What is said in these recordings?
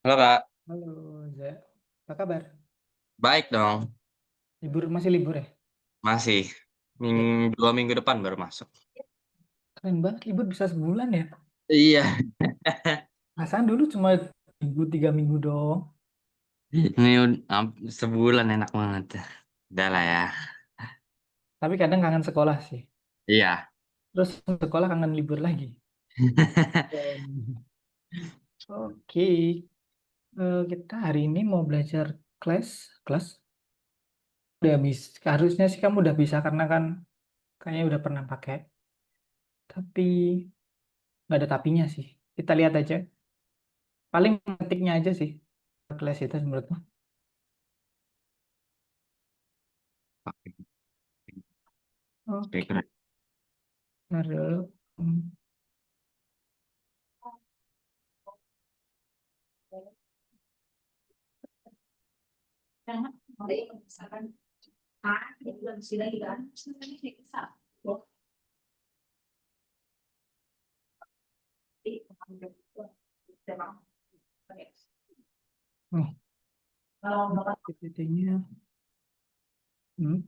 Halo Kak, Halo, Za. Apa kabar? baik dong. Masih libur ya? Masih Ya, 2 minggu depan baru masuk. keren banget libur bisa sebulan ya. Iya, Perasaan dulu cuma minggu 3 minggu dong. ini sebulan enak banget. Udah lah ya. Tapi kadang kangen sekolah sih. Iya. Terus sekolah kangen libur lagi. Oke, kita hari ini mau belajar kelas. Kelas udah bisa. Harusnya sih kamu udah bisa karena kan kayaknya udah pernah pakai. Tapi nggak ada tapinya sih. Kita lihat aja. Paling ketiknya aja sih. Kelas itu menurutmu. Oke, Oke, keren. taruh. Oh, PPT-nya. Hmm.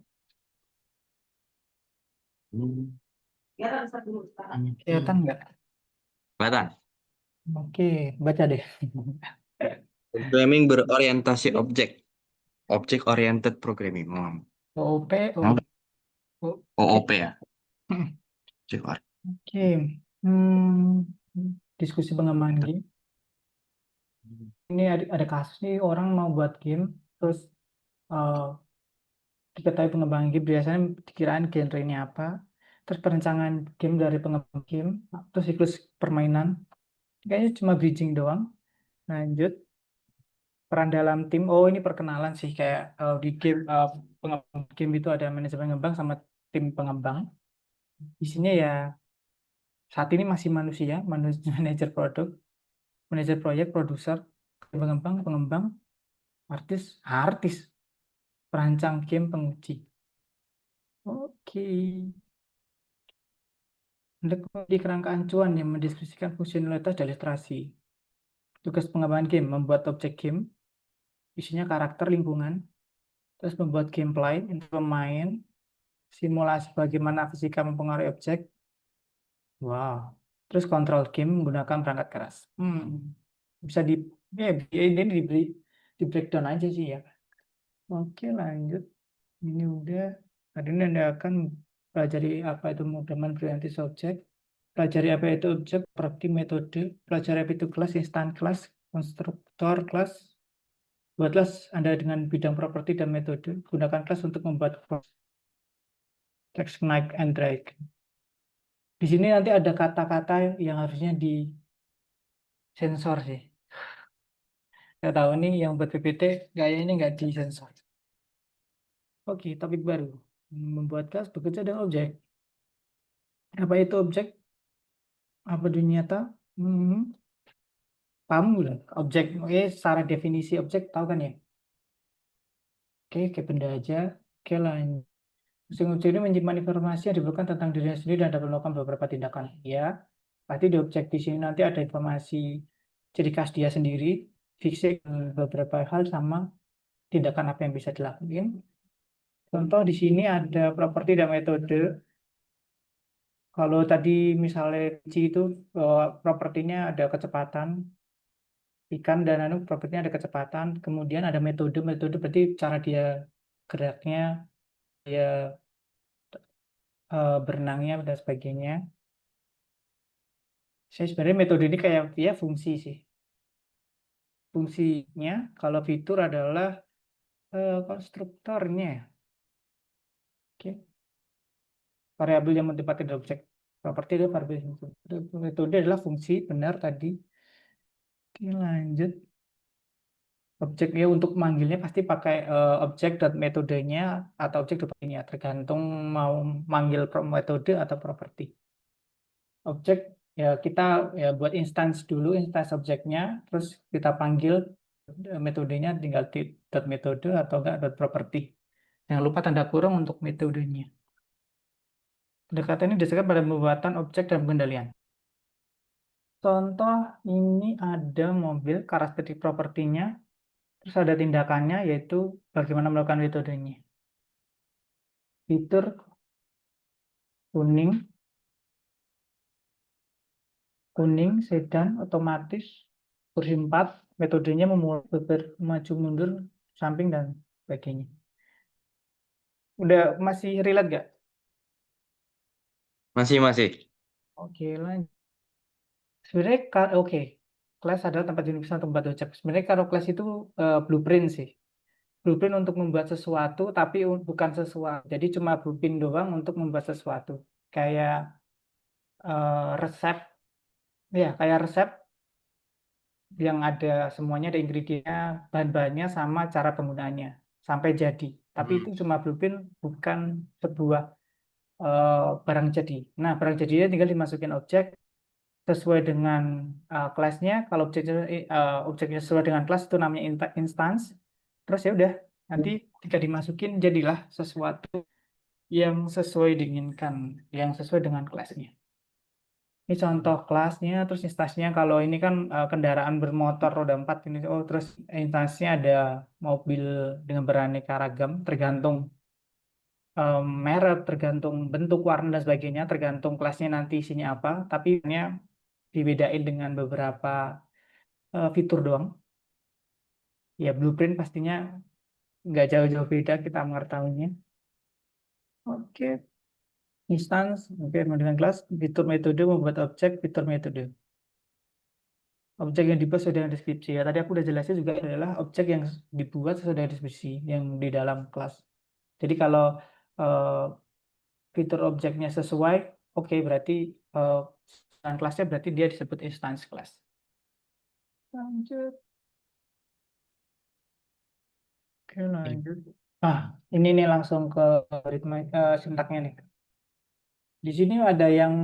Kelihatan nggak? Kelihatan. Oke, baca deh. Programming berorientasi objek. Object Oriented Programming. OOP, Oh, oke. OOP ya. Object Oke. Hmm, diskusi pengembangan Oriented. game. Ini ada kasus nih orang mau buat game, terus uh, diketahui pengembangan game biasanya dikirain genre ini apa, terus perencanaan game dari pengembang game, terus siklus permainan, kayaknya cuma bridging doang. Lanjut, peran dalam tim. Oh, ini perkenalan sih kayak di game pengembang game itu ada manajemen pengembang sama tim pengembang. Isinya ya saat ini masih manusia, manajer produk, manajer proyek, produser, pengembang, pengembang, artis, perancang game, penguji. Oke. Di kerangka acuan yang mendeskripsikan fungsionalitas dan ilustrasi. Tugas pengembangan game, membuat objek game, isinya karakter lingkungan, terus membuat gameplay untuk pemain, simulasi bagaimana fisika mempengaruhi objek. Wow. Terus kontrol game menggunakan perangkat keras. Bisa ini di breakdown aja sih ya. Oke, lanjut. Ini udah. Hari ini Anda akan pelajari apa itu modeman berorientasi objek, pelajari apa itu objek, properti metode, pelajari apa itu kelas, instan kelas, konstruktor kelas. Buatlah Anda dengan bidang properti dan metode. Gunakan kelas untuk membuat text Knight and drag. Di sini nanti ada kata-kata yang harusnya disensor sih. Saya tahu nih yang buat PPT gaya ini nggak disensor. Oke, topik baru. Membuat kelas bekerja dengan objek. Apa itu objek? Apa dunia nyata? Hmm, paham lah. Objek, oke, secara definisi objek tahu kan ya? Oke, kayak benda aja. Oke, lanjut. Mesin objek ini menyimpan informasi yang diperlukan tentang dirinya sendiri dan dapat melakukan beberapa tindakan. Ya, berarti di objek di sini nanti ada informasi ciri khas dia sendiri, fisik, beberapa hal sama tindakan apa yang bisa dilakukan. Contoh di sini ada properti dan metode. Kalau tadi misalnya Ci itu propertinya ada kecepatan, ikan dan anu propertinya ada kecepatan, kemudian ada metode, metode berarti cara dia geraknya, dia berenangnya dan sebagainya. Saya sebenarnya metode ini kayak ya fungsi sih. Fungsinya kalau fitur adalah konstruktornya. Oke. Variabel yang ditempatkan di objek. Properti adalah variabel yang metode adalah fungsi benar tadi. Oke, lanjut. Objeknya untuk manggilnya pasti pakai objek dan metodenya atau objek depannya tergantung mau manggil metode atau properti. Objek ya kita ya buat instance dulu instance objeknya terus kita panggil metodenya tinggal di dot metode atau enggak dot property. Jangan lupa tanda kurung untuk metodenya. Pendekatan ini didasarkan pada pembuatan objek dan pengendalian. Contoh ini ada mobil, karakteristik propertinya, terus ada tindakannya yaitu bagaimana melakukan metodenya. Fitur kuning, sedan, otomatis, kursi 4, metodenya memulai maju mundur, samping dan sebagainya. Udah masih relate gak? Masih. Oke, lanjut. Sebenarnya oke. Kelas adalah tempat universal untuk membuat objek. Sebenarnya kalau kelas itu blueprint sih. Blueprint untuk membuat sesuatu, tapi bukan sesuatu. Jadi cuma blueprint doang untuk membuat sesuatu. Kayak resep, ya kayak resep yang ada semuanya, ada ingredientnya, bahan-bahannya sama cara penggunaannya sampai jadi. Tapi itu cuma blueprint, bukan sebuah barang jadi. Nah, barang jadinya tinggal dimasukin objek sesuai dengan kelasnya. Kalau objeknya sesuai dengan kelas itu namanya instance. Terus ya udah, nanti ketika dimasukin jadilah sesuatu yang sesuai diinginkan, yang sesuai dengan kelasnya. Ini contoh kelasnya, terus instansinya kalau ini kan kendaraan bermotor roda 4 ini. Oh, terus instansinya ada mobil dengan beraneka ragam, tergantung merek, tergantung bentuk, warna dan sebagainya, tergantung kelasnya nanti isinya apa. Tapi ini dibedain dengan beberapa fitur doang. Ya blueprint pastinya nggak jauh-jauh beda kita mengetahuinya. Oke, instance, oke, dengan kelas, fitur metode membuat objek, fitur metode. Objek yang dibuat sesuai dengan deskripsi. Ya, tadi aku udah jelasin juga adalah objek yang dibuat sesuai dengan deskripsi yang di dalam kelas. Jadi kalau eh, fitur objeknya sesuai, oke, berarti dengan kelasnya berarti dia disebut instance class. Lanjut. Oke, lanjut. Ah, ini nih langsung ke ritme sintaknya nih. Di sini ada yang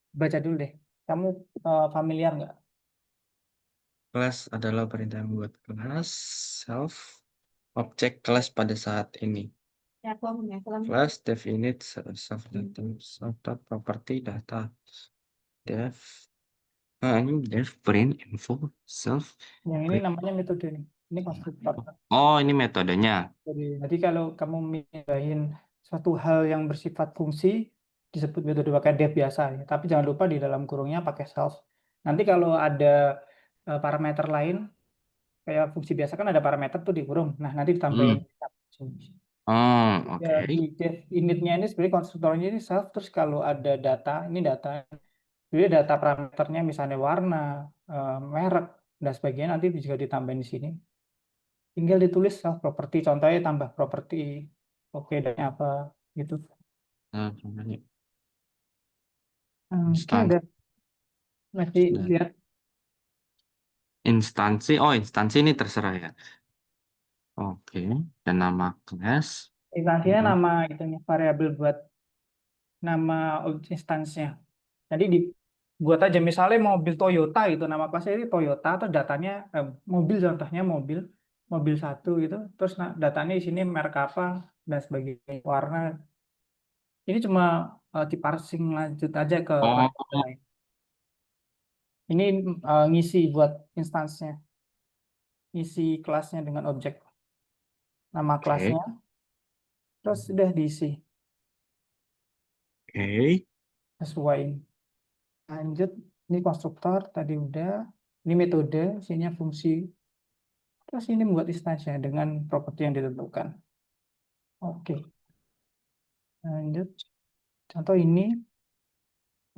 baca dulu deh. Kamu familiar nggak? Kelas adalah perintah membuat kelas, self, objek kelas pada saat ini. Kelas definite self data property data def. Ini def print info self. Yang ini namanya metode nih. Ini konstruktor. Oh, ini metodenya. Jadi kalau kamu mindahin suatu hal yang bersifat fungsi disebut metode pakai def biasa ya. Tapi jangan lupa di dalam kurungnya pakai self. Nanti kalau ada parameter lain kayak fungsi biasa kan ada parameter tuh di kurung. Nah, nanti ditambahin. Oh, Ya, oke. di def initnya ini sebenarnya konstruktornya ini self, terus kalau ada data, ini data, jadi data parameternya misalnya warna, merek, dan sebagainya nanti juga ditambahin di sini. Tinggal ditulis self property, contohnya tambah property, oke, dan apa gitu. Nah, namanya Oke, instansi. ada masih lihat Oh, instansi ini terserah ya. Oke, dan nama kelas. instansinya nama itunya variabel buat nama instansinya. Jadi dibuat aja misalnya mobil Toyota gitu, nama kelasnya ini Toyota atau datanya mobil, contohnya mobil satu gitu, terus datanya di sini merek apa dan sebagainya, warna. Ini cuma diparsing lanjut aja ke Oh, variabel lain. Ini ngisi buat instansinya, ngisi kelasnya dengan objek nama oke. kelasnya, terus sudah diisi Oke. sesuai. Lanjut, ini konstruktor tadi udah, ini metode, isinya fungsi. Terus ini membuat instansinya dengan properti yang ditentukan. Oke, lanjut. Contoh ini,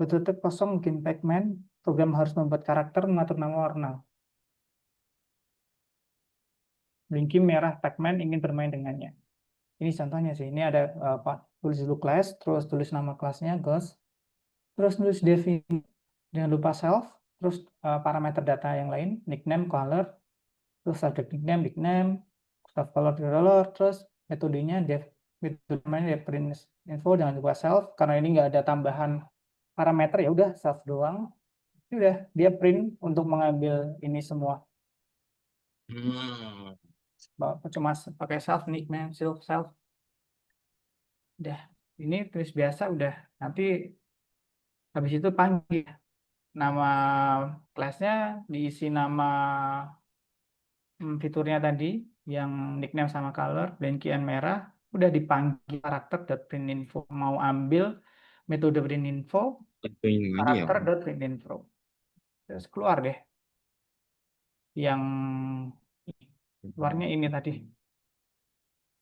betul-betul kosong bikin pacman, program harus membuat karakter mengatur nama warna. Blinky merah pacman ingin bermain dengannya. Ini contohnya sih, ini ada tulis dulu class, terus tulis nama kelasnya, Ghost, terus tulis define, jangan lupa self, terus parameter data yang lain, nickname, color, terus subject nickname, staff color, terus metodenya metode namanya def print info, jangan lupa self, karena ini nggak ada tambahan parameter ya udah self doang. Ini udah dia print untuk mengambil ini semua. Hmm. Cuma pakai self, nickname, self. Udah. Ini tulis biasa udah. Nanti habis itu panggil. nama kelasnya diisi nama fiturnya tadi yang nickname sama color blankian merah udah dipanggil karakter.printinfo mau ambil metode printinfo Itu ini lagi ya. karakter.printinfo terus keluar deh yang keluarnya ini tadi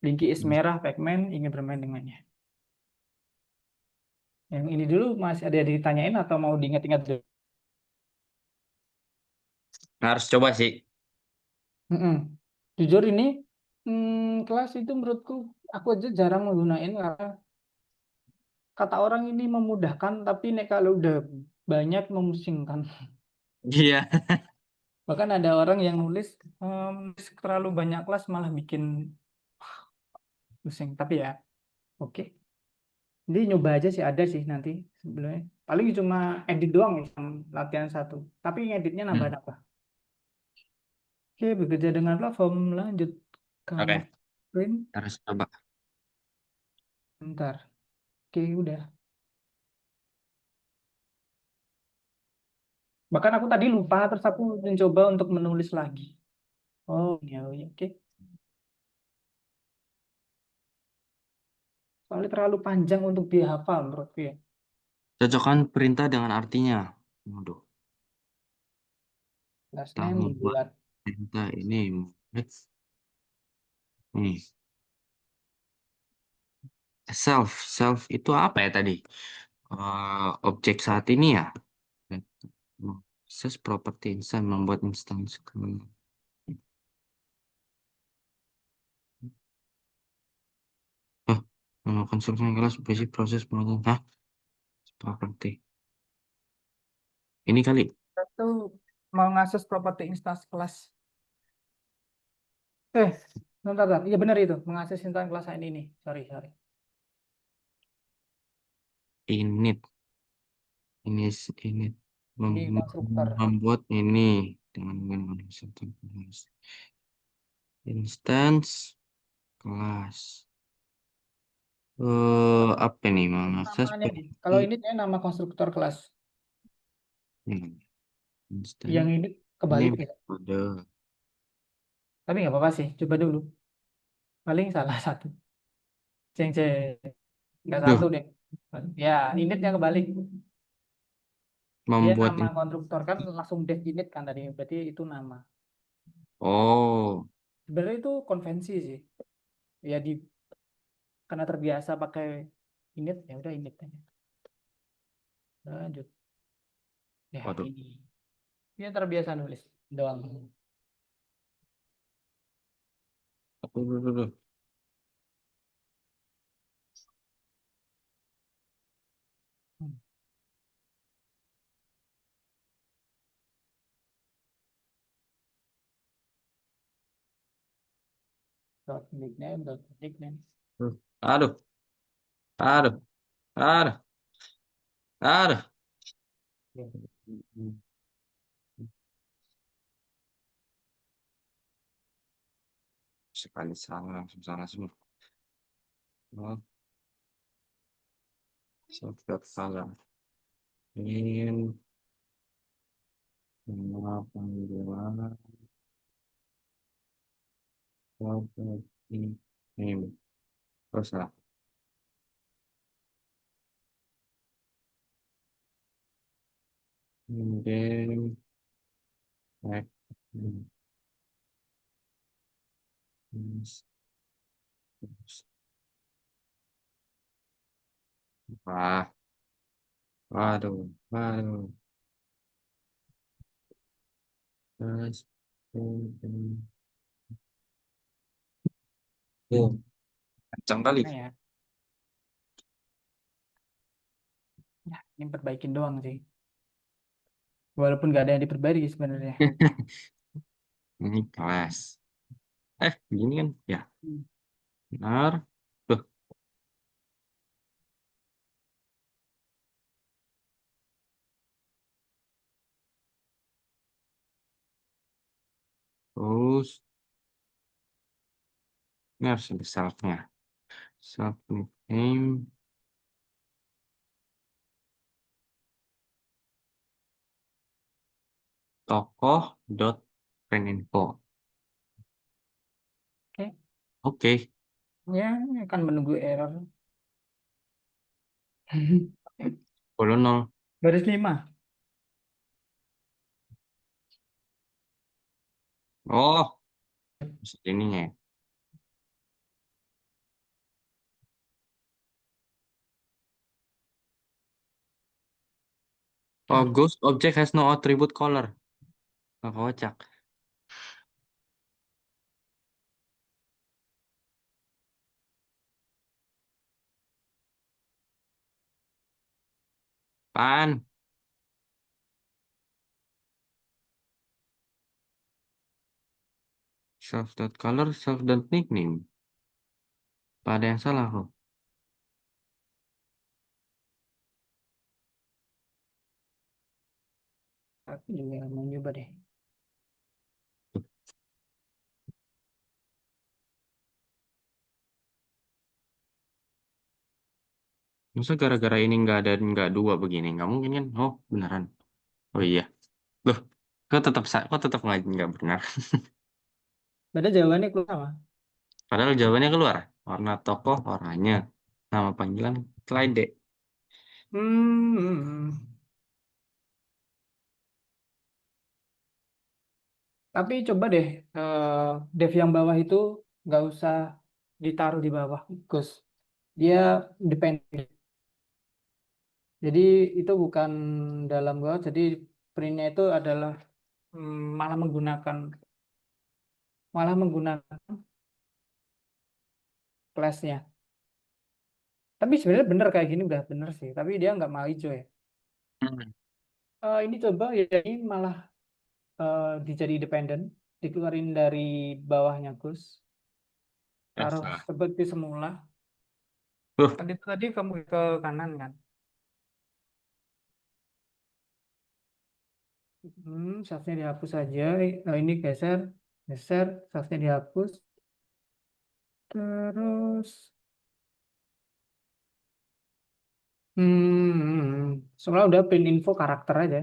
Blinky is merah Pacman ingin bermain dengannya yang ini dulu masih ada ditanyain atau mau diingat-ingat dulu. Harus coba sih. Mm-mm. Jujur ini kelas itu menurutku aku aja jarang menggunakan karena kata orang ini memudahkan tapi nek kalau udah banyak memusingkan. Iya. Bahkan ada orang yang nulis terlalu banyak kelas malah bikin pusing. Tapi ya oke. Jadi nyoba aja sih ada sih nanti sebenarnya. Paling cuma edit doang yang latihan satu. Tapi ngeditnya Hmm. nambah-nambah. Oke, bekerja dengan platform lanjut kamu Oke, print harus coba. ntar. Oke, udah. Bahkan aku tadi lupa terus aku mencoba untuk menulis lagi. Oh, ya, oh, ya, oke. Soalnya terlalu panjang untuk dihafal menurutku ya. Cocokkan perintah dengan artinya. Waduh, Last tak name membuat dibuat. perintah ini. Nih, self itu apa ya tadi? Objek saat ini ya. Akses properti insan membuat instansi. Oh, konstruksi yang kelas basic proses pembuatan. Hah? Properti. Ini kali. Itu mau ngakses properti instance kelas. Bentar, bentar. Iya benar itu. Mengakses instance kelas ini nih. Sorry, sorry. Init. Ini Ini konstruktor. membuat ini dengan menggunakan instance kelas. Apa nih mengakses Namanya nih. properti Kalau ini nama konstruktor kelas. Yang instance ini ini kebalik ya. metode. Tapi nggak apa-apa sih. Coba dulu. Paling salah satu. Ceng, ceng. Nggak Duh, satu deh. Ya, initnya kebalik. Dia membuat nama konstruktor kan langsung def init kan tadi. Berarti itu nama. oh, Sebenarnya itu konvensi sih. Ya di karena terbiasa pakai init ya udah init aja. Lanjut. Ya waduh. ini. Dia terbiasa nulis doang. Aduh. Hmm. Dot nickname, dot nickname. Aduh, aduh, aduh, aduh. Ya, Sekali salah langsung salah semua. Oh, salah. Ini nama panggilan ini. Terus salah. Game back. Wah, waduh, waduh. Terus, oh, kencang kali. nah ya. Ya, ini perbaikin doang sih. Walaupun nggak ada yang diperbaiki sebenarnya. Ini kelas. Gini kan? Ya, Hmm. benar. Tuh, terus ini harus ada self-nya. Self nickname. tokoh dot print info. Oke. Oke. Ya, akan menunggu error. 10-0. Baris 5. Oh, maksud ininya ya. Oh, ghost object has no attribute color. Oh, kocak. Pan. Self dot color, self dot nickname. Apa ada yang salah kok? Aku juga mau nyoba deh. Masa gara-gara ini nggak dua begini? Nggak mungkin kan? Oh, beneran. Oh iya. Loh, kok tetap nggak benar? Padahal jawabannya keluar sama. Padahal jawabannya keluar. Warna tokoh oranye. Nama panggilan Clyde. Hmm. Tapi coba deh, dev yang bawah itu nggak usah ditaruh di bawah, Gus. Dia dependent. Jadi itu bukan dalam God. Jadi printnya itu adalah malah menggunakan class-nya. Tapi sebenarnya bener kayak gini udah bener sih. Tapi dia nggak mau hijau ya. Hmm. Ini coba ya ini malah dijadi dependent, dikeluarin dari bawahnya Gus. Taruh Salah. seperti semula. Loh, Tadi kamu ke kanan kan? Safnya dihapus saja. Ini geser, geser, safnya dihapus. Terus, sebenarnya udah print info karakter aja.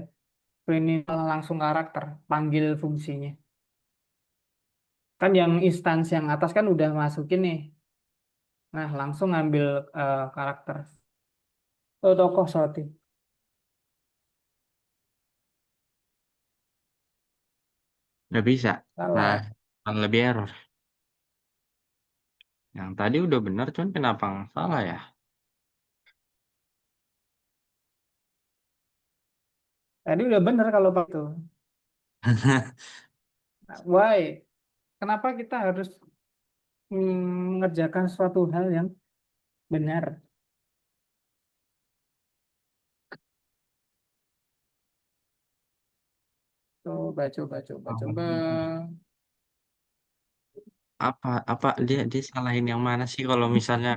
Print info langsung karakter, panggil fungsinya. Kan yang instance yang atas kan udah masukin nih. Nah, langsung ngambil karakter. Oh, tokoh sorry. nggak bisa. Nah, Salah. kan lebih error. Yang tadi udah benar, cuman kenapa nggak salah ya? Tadi udah bener kalau Pak itu. Nah, why? Kenapa kita harus mengerjakan suatu hal yang benar? Coba, coba, coba, coba. Apa dia salahin yang mana sih kalau misalnya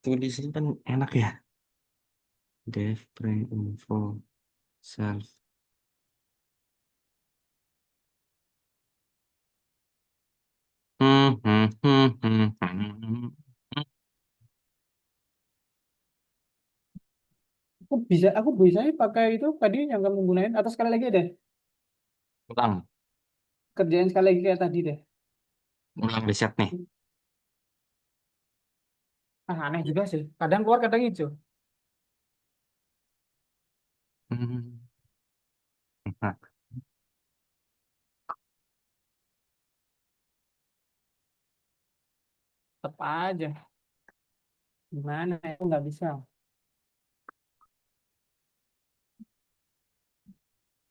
tulisan kan enak ya. Dev print info self. Hmm. Aku bisa pakai itu tadi yang kamu gunain atau sekali lagi deh. Ulang, Kerjain sekali lagi kayak tadi deh. ulang riset nih. Aneh juga sih. Kadang keluar, kadang hijau. Hmm. Nah, Tetap aja. Gimana? Aku nggak bisa.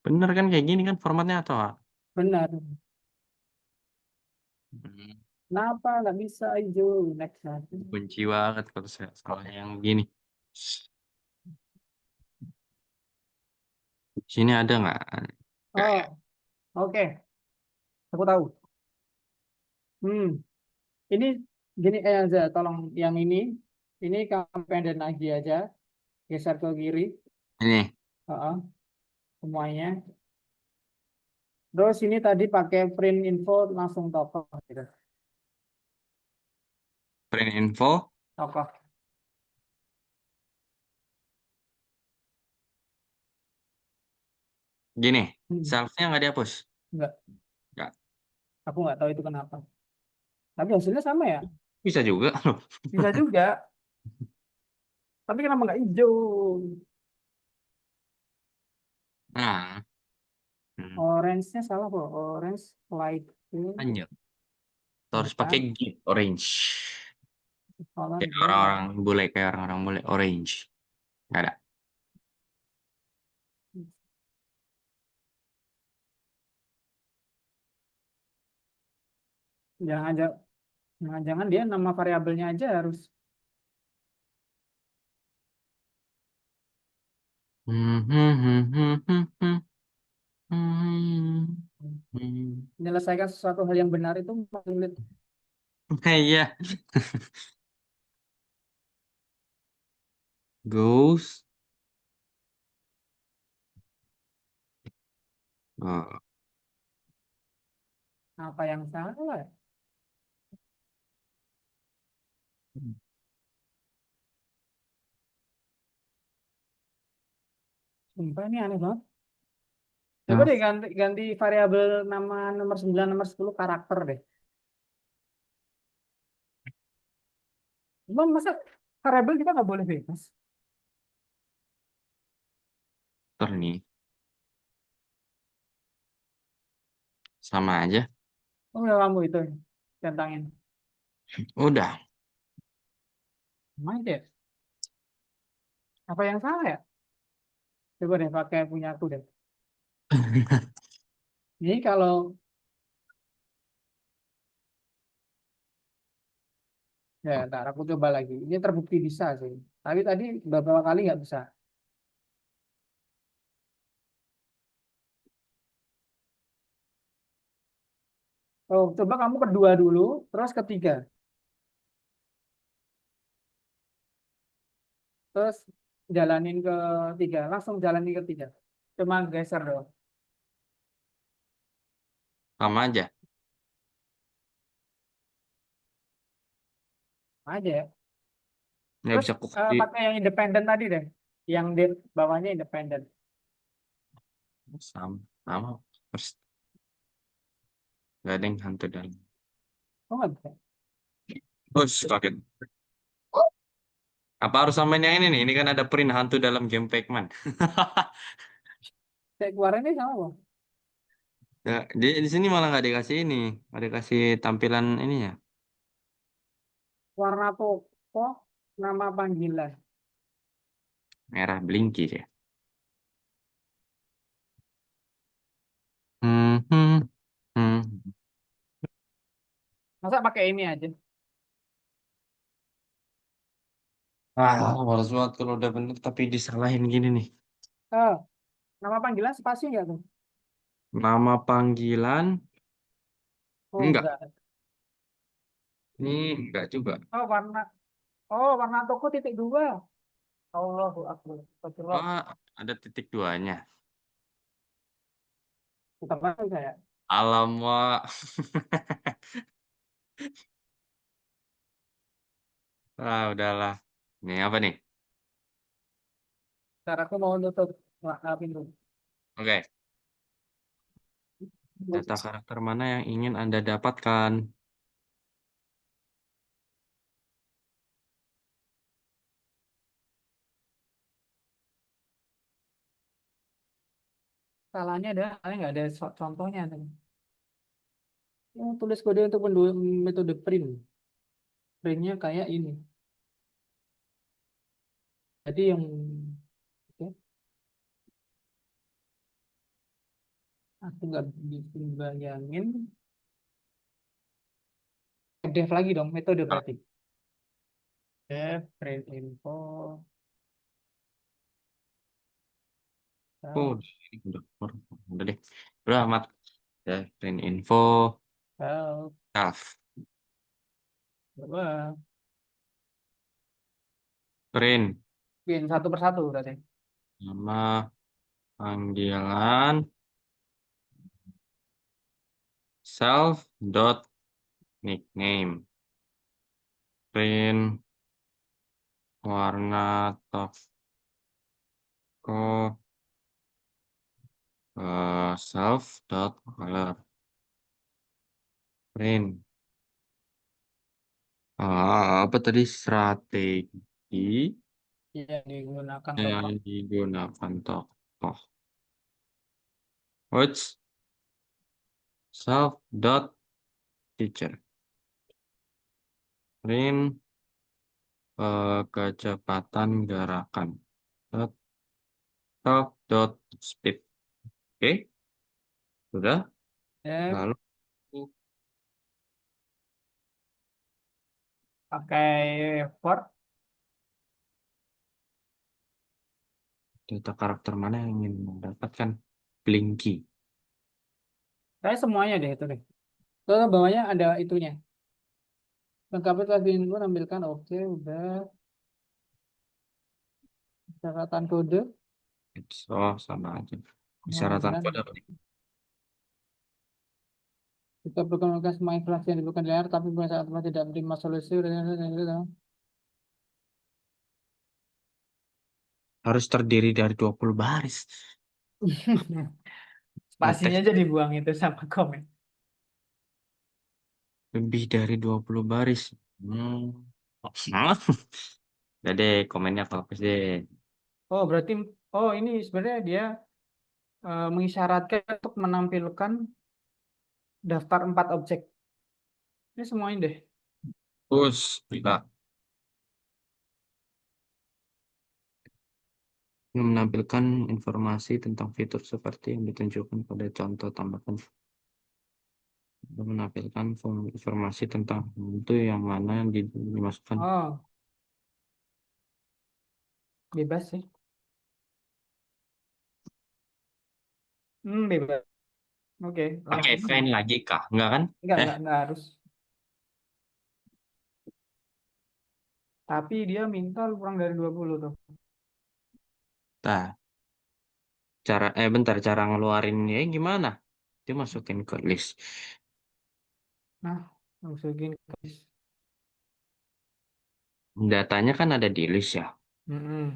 bener kan kayak gini kan formatnya atau apa? Benar. Hmm. Kenapa nggak bisa hijau? Next lagi. Benci banget kalau saya salah yang begini. Sini ada nggak? Nggak ya? Oh, oke. Aku tahu. Hmm, ini gini aja. Tolong yang ini kamu pendek lagi aja. Geser ke kiri. Ini Heeh, semuanya. Terus ini tadi pakai print info langsung tokoh gitu. print info. Tokoh. Gini, Hmm, self-nya nggak dihapus. enggak, Nggak. aku nggak tahu itu kenapa. Tapi hasilnya sama ya? Bisa juga loh. Bisa juga. Tapi kenapa nggak hijau? Nah, hmm, Orange-nya salah kok. Orange light blue, lanjut. Terus pakai bukan. gift orange. Color Kayak blue. orang-orang bule, kayak orang-orang bule orange. Nggak ada. Jangan aja, jangan-jangan dia nama variabelnya aja harus. Hmm, hmm, hmm, hmm, hmm, hmm, hmm, hmm. Menyelesaikan sesuatu hal yang benar itu sulit. Iya. Goes. Oh, Apa yang salah? Sumpah ini aneh banget. Coba deh self. ganti ganti variabel nama nomor 9 nomor 10 karakter deh. Cuma masa variabel kita nggak boleh bebas? Ntar nih. Sama aja. Oh, udah kamu itu centangin. Udah. Main deh. Apa yang salah ya? Coba deh pakai punya aku deh. Ini kalau ya, ntar aku coba lagi. Ini terbukti bisa sih. Tapi tadi beberapa kali nggak bisa. Oh, coba kamu kedua dulu, terus ketiga, terus jalanin ke tiga, langsung jalanin ke tiga. Cuma geser doang. Sama aja. Aja ya. Nggak Terus bisa di pakai yang independen tadi deh. Yang di bawahnya independen. sama. Sama. Terus nggak ada yang hantu dalam. Oh, nggak bisa. Bos, kaget. Apa harus samain yang ini nih? Ini kan ada print hantu dalam game Pac-Man. Kayak keluarannya sama kok. Ya, di sini malah nggak dikasih ini, nggak dikasih tampilan ininya. Warna toko, nama panggilan. Merah blinky ya. Hmm, hmm, hmm. Masa pakai ini aja? Males banget kalau udah bener tapi disalahin gini nih. Eh, nama panggilan spasi nggak tuh? Nama panggilan Oh, enggak. enggak. Ini enggak juga. Oh, warna toko titik dua. Allahu Akbar. Astagfirullah. Oh, ada titik duanya. Bukan lagi saya. Alamak. Ah, udahlah. Ini apa nih? Ntar aku mau nutup pintu. Oke. Data karakter mana yang ingin Anda dapatkan? Salahnya ada, nggak ada contohnya. Oh, tulis kode untuk metode print. Printnya kayak ini. Jadi yang oke, aku nggak bisa bayangin. Def lagi dong, metode Ah, berarti. Def, print info, oh, self, ini udah deh. Udah amat. Ya, print info, self, self, coba. print, Bikin satu persatu berarti. nama panggilan, self dot nickname, print, warna toko self dot color print. Apa tadi strategi Yang digunakan yang tokoh. digunakan tokoh. What's self dot teacher print kecepatan gerakan dot self dot speed. Oke, sudah. Ya, Lalu pakai for. data karakter mana yang ingin mendapatkan Blinky. Kayak semuanya deh itu deh. Terus bawahnya ada itunya. Lengkapi kelas info tampilkan. Oke, udah. Catatan kode. Oh, sama aja. Persyaratan Pengangguran. kode apa nih? Kita perkenalkan semua inflasi yang diberikan di layar, tapi pada saat teman tidak menerima solusi. Harus terdiri dari 20 baris. Spasinya Ngetek aja dibuang itu sama komen. lebih dari 20 baris. Hmm. Udah deh, komennya fokus deh. Oh, berarti oh ini sebenarnya dia mengisyaratkan untuk menampilkan daftar 4 objek. Ini semuanya deh. Terus, kita menampilkan informasi tentang fitur seperti yang ditunjukkan pada contoh tambahkan. Menampilkan informasi tentang itu yang mana yang dimasukkan. Oh, bebas sih. Bebas. Oke, Pakai langsung aja. fine lagi kah? Enggak kan? Eh, Enggak harus. Tapi dia minta kurang dari 20 tuh. nah, bentar, cara ngeluarinnya gimana? Dia masukin ke list. Nah, masukin ke Datanya kan ada di list ya. Mm-mm.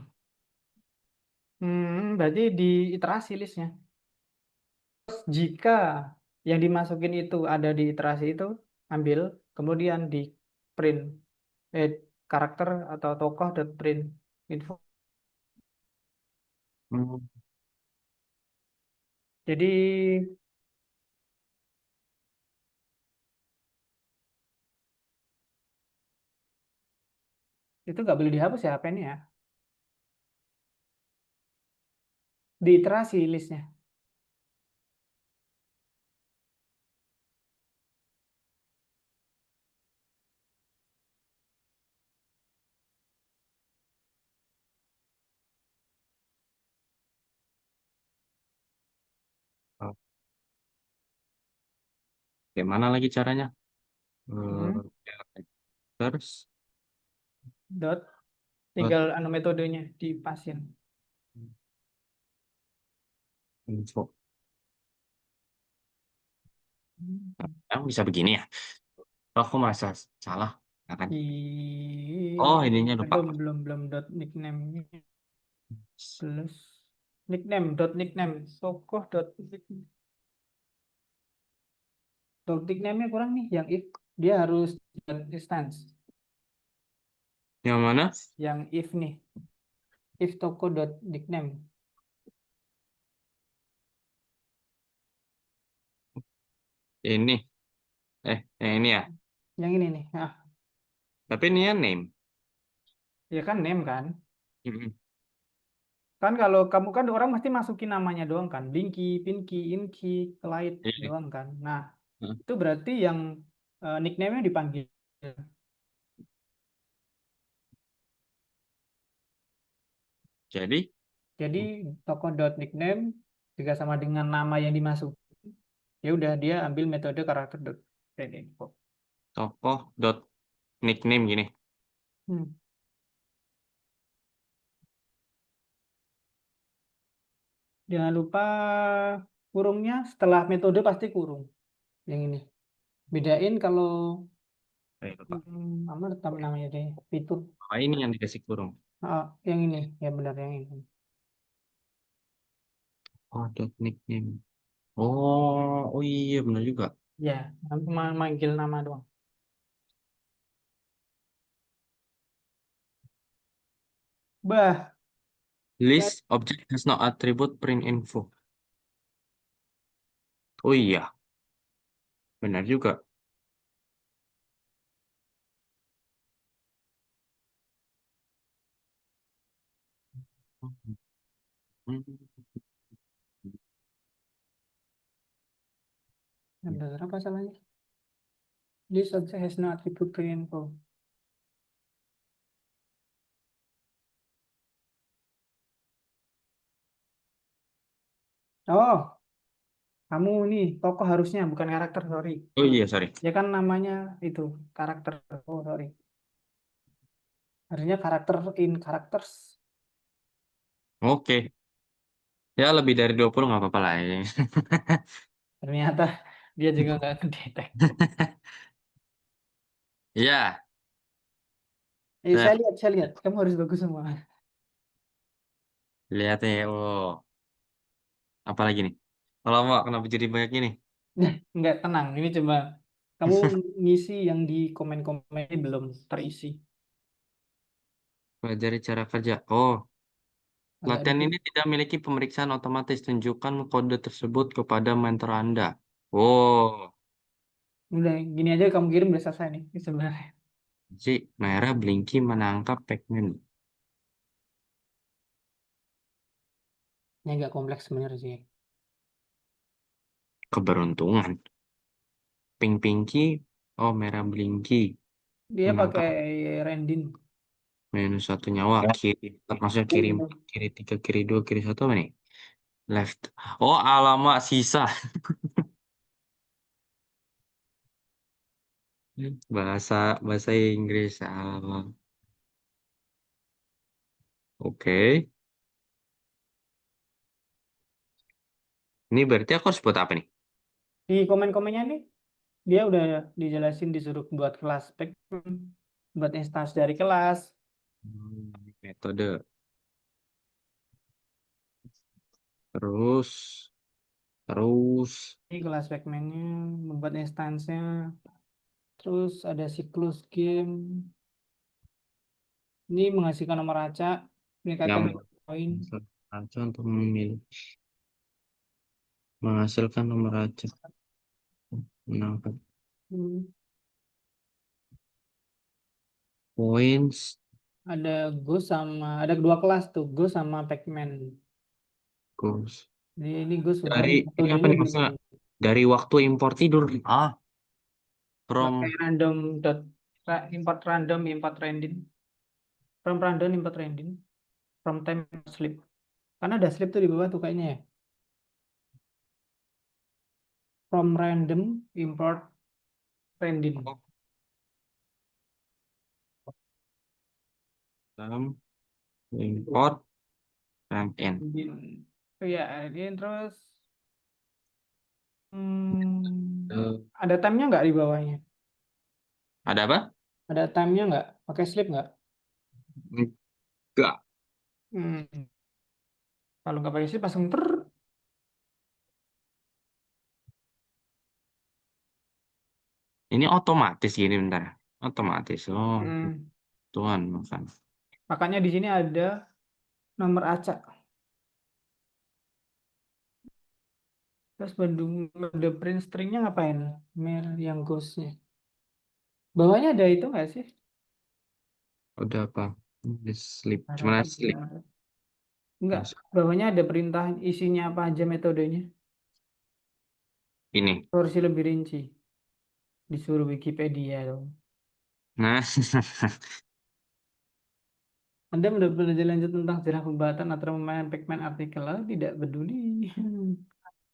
Berarti di iterasi listnya. Jika yang dimasukin itu ada di iterasi itu, ambil, kemudian di print eh, karakter atau tokoh dot print info. Hmm, Jadi itu nggak boleh dihapus ya apa ini ya? Di iterasi listnya. oh, Gimana lagi caranya? Hmm, Terus Dot, dot tinggal anu metodenya dipasin. info. Hmm. Emang bisa begini ya? Oh, aku masa salah. Ya kan? Oh, ininya lupa. Belum dot nickname plus nickname tokoh dot nickname-nya kurang nih yang if dia harus instance Yang mana? yang if nih if toko dot nickname Ini. Yang ini ya. yang ini nih ah Tapi ini ya name. ya kan name kan Mm-mm. kan kalau kamu kan orang pasti masukin namanya doang kan Blinky, Pinky, Inky, Clyde Ini. doang kan nah Hah? itu berarti yang nickname-nya dipanggil Jadi, jadi toko dot nickname juga sama dengan nama yang dimasuk ya udah dia ambil metode karakter dot print info. tokoh dot nickname gini. Hmm. Jangan lupa kurungnya setelah metode pasti kurung yang ini. Bedain kalau Lupa. apa namanya deh fitur. Ini yang dikasih kurung. Ah, yang ini ya benar yang ini. Oh, dot nickname. Oh iya benar juga. Ya, manggil nama doang. Bah, ya, List object has no attribute print info. Oh iya, benar juga. ada apa salahnya? This object has no attribute to info. Oh, kamu nih tokoh harusnya bukan karakter, sorry. Oh iya, sorry. Ya kan namanya itu karakter. Oh, sorry. Harusnya karakter in characters. Oke. Ya lebih dari 20 nggak apa-apa lah ya. Ternyata dia juga nggak kedetek. Iya, Saya dah. lihat, saya lihat. Kamu harus bagus semua. Lihat ya. Oh, apa lagi nih? Kalau mau kenapa jadi banyak ini? Nah, nggak tenang. Ini coba kamu ngisi yang di komen-komen ini belum terisi. Pelajari cara kerja. Oh, Agak latihan ribet. ini tidak memiliki pemeriksaan otomatis. Tunjukkan kode tersebut kepada mentor Anda. Oh, Udah gini aja kamu kirim udah selesai nih sebenarnya. si merah Blinky menangkap Pac-Man. Ini agak kompleks sebenarnya sih. Keberuntungan. Pink Pinky, oh merah Blinky Dia menangkap pakai Rendin. minus satu nyawa. Kiri, maksudnya kiri empat, kiri tiga, kiri dua, kiri satu apa nih? Left. Oh, alamak sisa. Bahasa bahasa Inggris. Alamak. Oke. Ini berarti aku harus buat apa nih? Di komen-komennya nih dia udah dijelasin disuruh buat kelas spek, buat instansi dari kelas. Metode. Terus, terus. Ini kelas Pac-Man-nya, membuat instansinya, terus ada siklus game. Ini menghasilkan nomor acak, meningkatkan Yang poin. aja untuk memilih menghasilkan nomor acak menangkap Hmm, points Ada Ghost sama ada dua kelas tuh, Ghost sama Pac-Man. goals Ini Ghost udah dari ini apa metodenya nih belum maksudnya dari waktu impor tidur pakai from random dot import random import random from random import random from time sleep. Karena ada sleep tuh di bawah tuh kayaknya ya. From random import random. dalam import and in. Oh ya, ini terus hmm, Eh, ada time-nya nggak di bawahnya? ada apa? Ada time-nya nggak? Pakai sleep nggak? Enggak. Hmm. Kalau nggak pakai sleep langsung ter. Ini otomatis gini bentar. Otomatis. Oh, Hmm. Tuhan makan. Makanya di sini ada nomor acak. Terus mode print stringnya ngapain? Mer yang ghostnya. Bawahnya ada itu nggak sih? Udah apa? Di sleep. Cuma Harapan sleep. tidak ada. Enggak. Bawahnya ada perintah isinya apa aja metodenya. Ini. Versi lebih rinci. Disuruh Wikipedia dong. Nah, Anda mendapat belajar lanjut tentang sejarah pembuatan atau pemain Pac-Man artikel. Oh, tidak peduli.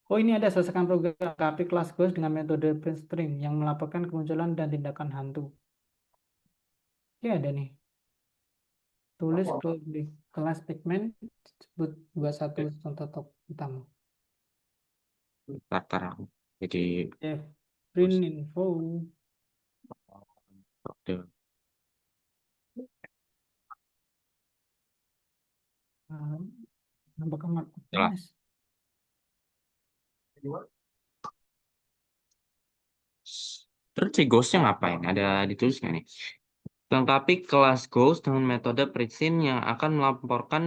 Oh, ini ada selesaikan program KP kelas Ghost dengan metode print string yang melaporkan kemunculan dan tindakan hantu. Ya ada nih. Tulis di kelas Pac-Man sebut 21 contoh top utama. tar aku. Jadi, F print info. Oke. Nah, apakah Jelas. marketplace? Terus si Ghost-nya ngapain? Ada ditulis nggak nih? Lengkapi kelas Ghost dengan metode Pritzin yang akan melaporkan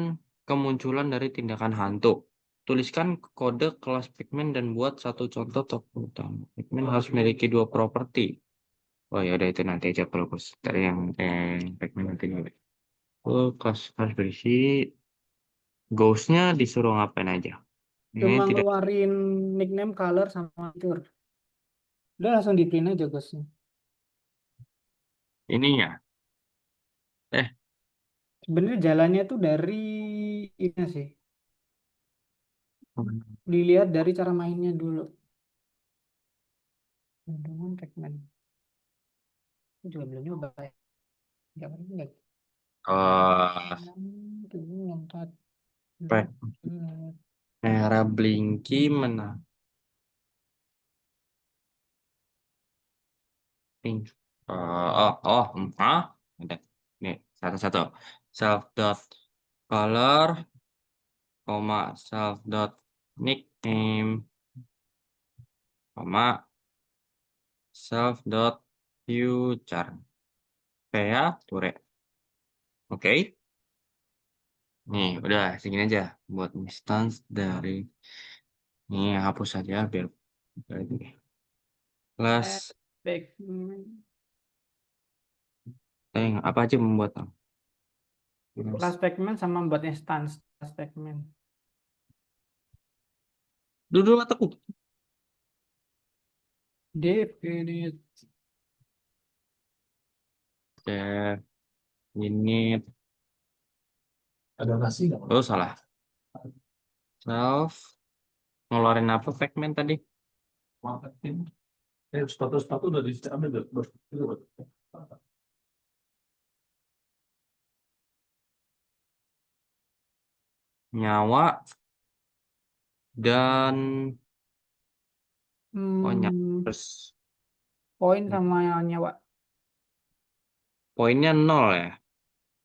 kemunculan dari tindakan hantu. Tuliskan kode kelas pigmen dan buat satu contoh token utama. Pigmen harus memiliki dua properti. Oh ya udah itu nanti aja kalau Ghost. Dari yang pigmen nanti dulu. Oh, kelas harus berisi. Ghost-nya disuruh ngapain aja? Ini Cuma tidak ngeluarin nickname, color, sama fitur. Udah langsung di print aja Ghostnya. ininya. Eh, Sebenarnya jalannya tuh dari ini sih. Dilihat dari cara mainnya dulu. Dengan Pac-Man. Aku juga belum nyoba ya. Nggak pernah nggak. eh Dulu lompat. Pe- merah Blinky menang. Pink. Ada. Nih, satu-satu. Self dot color, koma, self dot nickname, koma, self dot future. Oke ya, Ture. Oke. Nih, udah segini aja buat instance dari ini hapus saja biar ini. Kelas Pac-Man. apa aja membuat Kelas kelas. Pac-Man sama buat instance kelas Pac-Man. Dulu ataku. Definite. Ya, ini oh salah. Self ngeluarin apa Pac-Man tadi? Sepatu udah diambil. Nyawa dan oh nyawa Hmm, terus poin sama nyawa. poinnya 0 ya.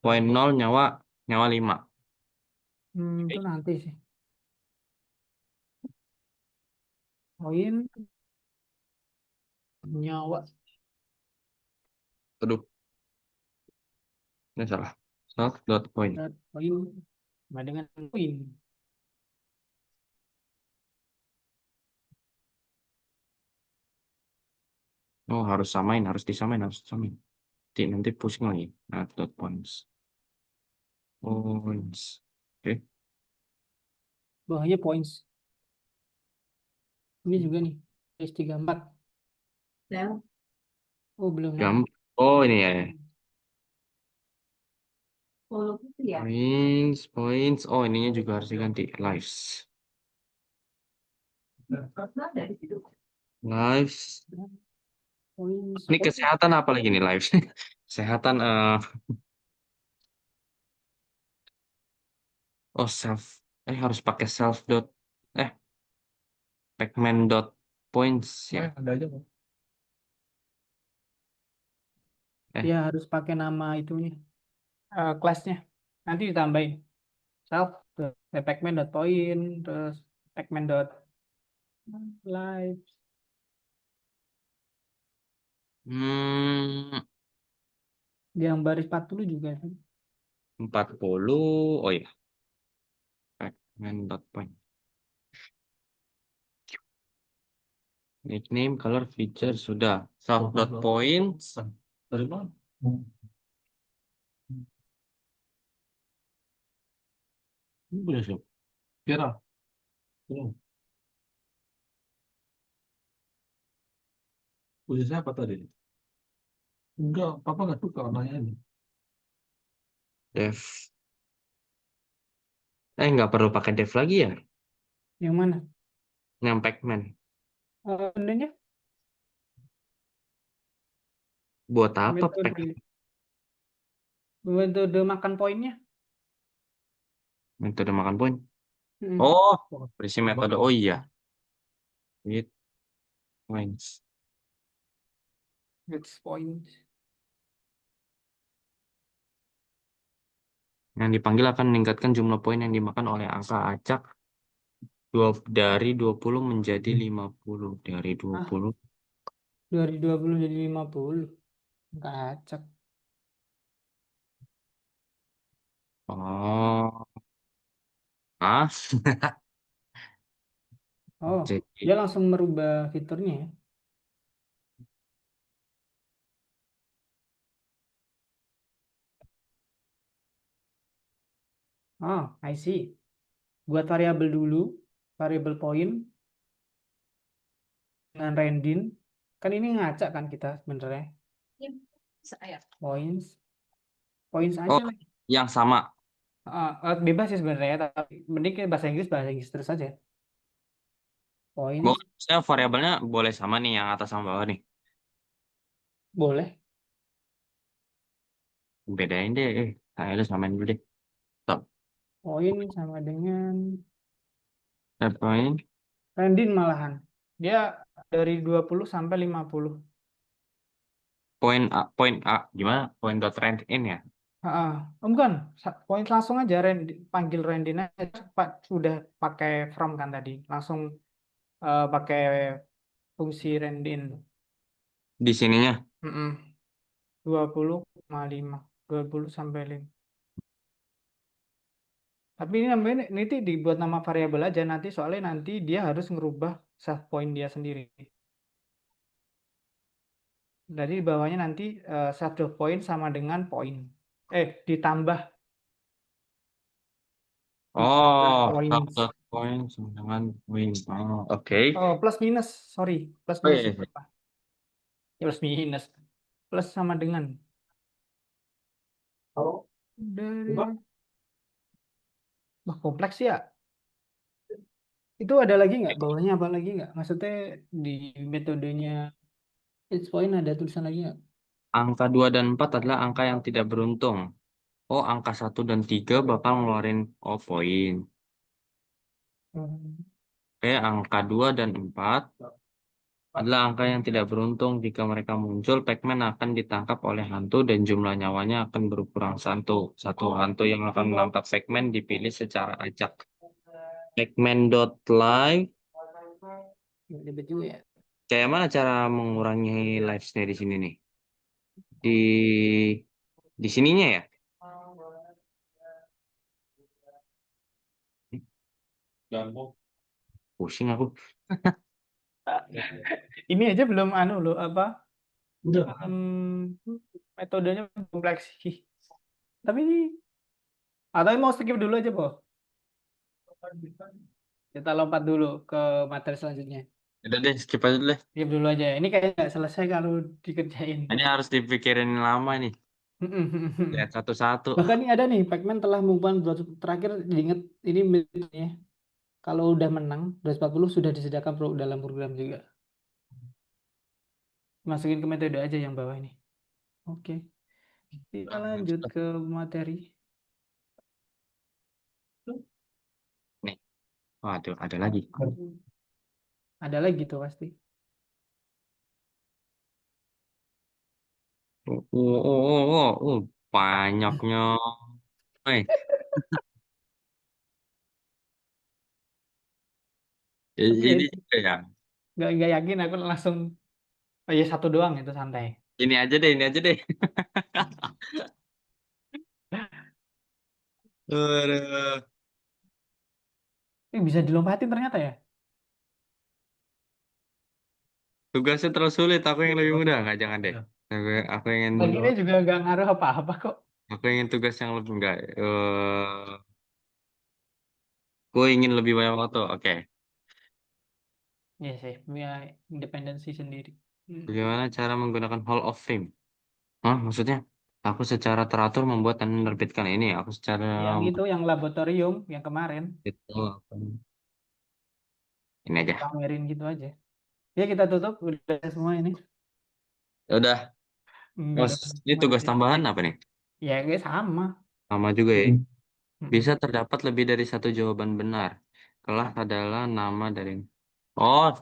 Poin 0 nyawa nyawa 5. Itu nanti sih. Poin nyawa. Aduh, ini salah. Self dot point. Poin sama dengan poin. Oh, harus disamain. Nanti pusing lagi. Nah, dot points. Points. Oke. Bawahnya points. Ini juga nih. S34. Oh, belum Jam. nanti. Oh, ini ya. Points. Oh, ininya juga harus diganti. Lives. Lives. Points. Ini Poin. kesehatan apa lagi nih lives? Kesehatan oh self harus pakai self dot eh pacman dot points ya. Ada aja kok. Ya Eh, harus pakai nama itunya. Kelasnya. Nanti ditambahin. Self. Pacman dot point. Terus Pacman dot live. hmm, Yang baris 40 juga kan. 40. Oh iya, pacman dot point. Nickname, color, feature sudah. Self dot points. Dari mana? Ini udah siap. Kira. Udah siapa tadi? Enggak, papa nggak suka nanya ini. Dev. Nggak perlu pakai dev lagi ya? Yang mana? Yang pacman. Ininya Buat apa pack? metode metode makan poinnya. Metode makan poin. Hmm. Oh, berisi metode. Oh iya. It points. That's point. Yang dipanggil akan meningkatkan jumlah poin yang dimakan oleh angka acak Dari 20 menjadi 50. Dari dua Ah, puluh. 2020 jadi 50. Kacak. Oh. Ah. Oh, Jadi dia langsung merubah fiturnya ya. Oh, I see. Buat variabel dulu, variabel point dengan randin. Kan ini ngacak kan kita sebenarnya. Points, points oh, aja lah. yang sama. Bebas sih sebenarnya, tapi mending kayak bahasa Inggris terus aja. Points, Saya variabelnya boleh sama nih yang atas sama bawah nih. boleh. Bedain deh. Saya lu samain dulu deh. Stop. Poin sama dengan Poin. randin malahan. Dia dari 20 sampai 50. Poin A. Gimana? Poin dot range in ya? Oh, bukan, poin langsung aja panggil randin aja. Pak sudah pakai from kan tadi. Langsung pakai fungsi randin. Di sininya. Mm-mm. 20,5. 20 sampai 5. Tapi ini namanya nanti dibuat nama variabel aja nanti soalnya nanti dia harus ngerubah self point dia sendiri. Jadi di bawahnya nanti self dot point sama dengan point. Ditambah Oh, sub points. dot point sama dengan win. Oh, oke. Oh, plus minus, sorry. Plus Oh, minus iya, itu iya. apa? Ya, plus minus. Plus sama dengan. Dari, wah kompleks ya. Itu ada lagi nggak? Bawahnya apa lagi nggak? Maksudnya di metodenya each point ada tulisan lagi nggak? Angka 2 dan 4 adalah angka yang tidak beruntung. Oh, angka 1 dan 3 bakal ngeluarin poin. Hmm. Oke, angka 2 dan 4 adalah angka yang tidak beruntung. Jika mereka muncul, Pac-Man akan ditangkap oleh hantu dan jumlah nyawanya akan berkurang satu. Satu hantu yang akan menangkap Pac-Man dipilih secara acak. Pac-Man.live. Nggak ribet juga ya. Kayak mana cara mengurangi lives-nya di sini nih? Di sininya ya? Pusing aku. Ini aja belum anu loh apa? Udah. Metodenya kompleks sih. Tapi atau mau skip dulu aja, Bo. Kita lompat dulu ke materi selanjutnya. Udah deh, skip aja dulu deh. Skip dulu aja. Ini kayaknya nggak selesai kalau dikerjain. Ini harus dipikirin lama nih. Lihat satu-satu. Bahkan ini ada nih, Pacman telah mengumumkan terakhir diingat ini miliknya. Kalau udah menang, 240 sudah disediakan dalam program juga. Masukin ke metode aja yang bawah ini. Oke, kita lanjut ke materi. Nih, waduh, ada lagi. Ada lagi tuh pasti. Banyaknya. Eh, Tapi ya ini itu juga ya. nggak yakin aku langsung. Oh ya satu doang itu santai. Ini aja deh, ini aja deh. Aduh. Bisa dilompatin ternyata ya. Tugasnya terlalu sulit. Aku yang lebih mudah. Nggak, jangan deh. Aku ingin Bagiannya juga nggak ngaruh apa-apa kok. tugas yang lebih enggak. Aku ingin lebih banyak waktu. Oke. Iya sih, punya independensi sendiri. Hmm. Bagaimana cara menggunakan Hall of Fame? Hah, maksudnya? Aku secara teratur membuat dan menerbitkan ini. Aku secara Yang itu, yang laboratorium, yang kemarin, itu ini aja. pamerin gitu aja. Ya kita tutup, udah semua ini. Ya udah. Nggak Mas, ada ini tugas materi. tambahan apa nih? Ya kayak sama. Sama juga ya. Mm-mm. Bisa terdapat lebih dari satu jawaban benar. Kelas adalah nama dari. Oh,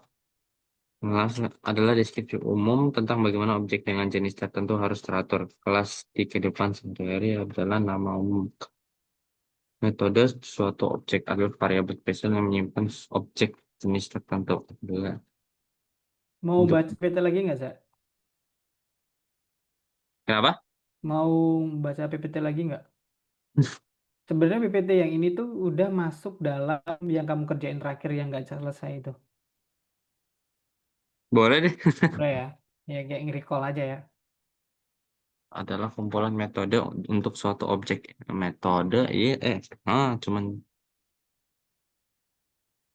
kelas adalah deskripsi umum tentang bagaimana objek dengan jenis tertentu harus teratur. Kelas di kehidupan sehari-hari adalah nama umum. Metode suatu objek adalah variabel spesial yang menyimpan objek jenis tertentu. Dua. Mau Untuk baca PPT lagi nggak, Za? kenapa? Mau baca PPT lagi nggak? Sebenarnya PPT yang ini tuh udah masuk dalam yang kamu kerjain terakhir yang nggak selesai itu. Boleh deh. Udah ya. Ya kayak nge-recall aja ya. Adalah kumpulan metode untuk suatu objek. Metode, iya, cuman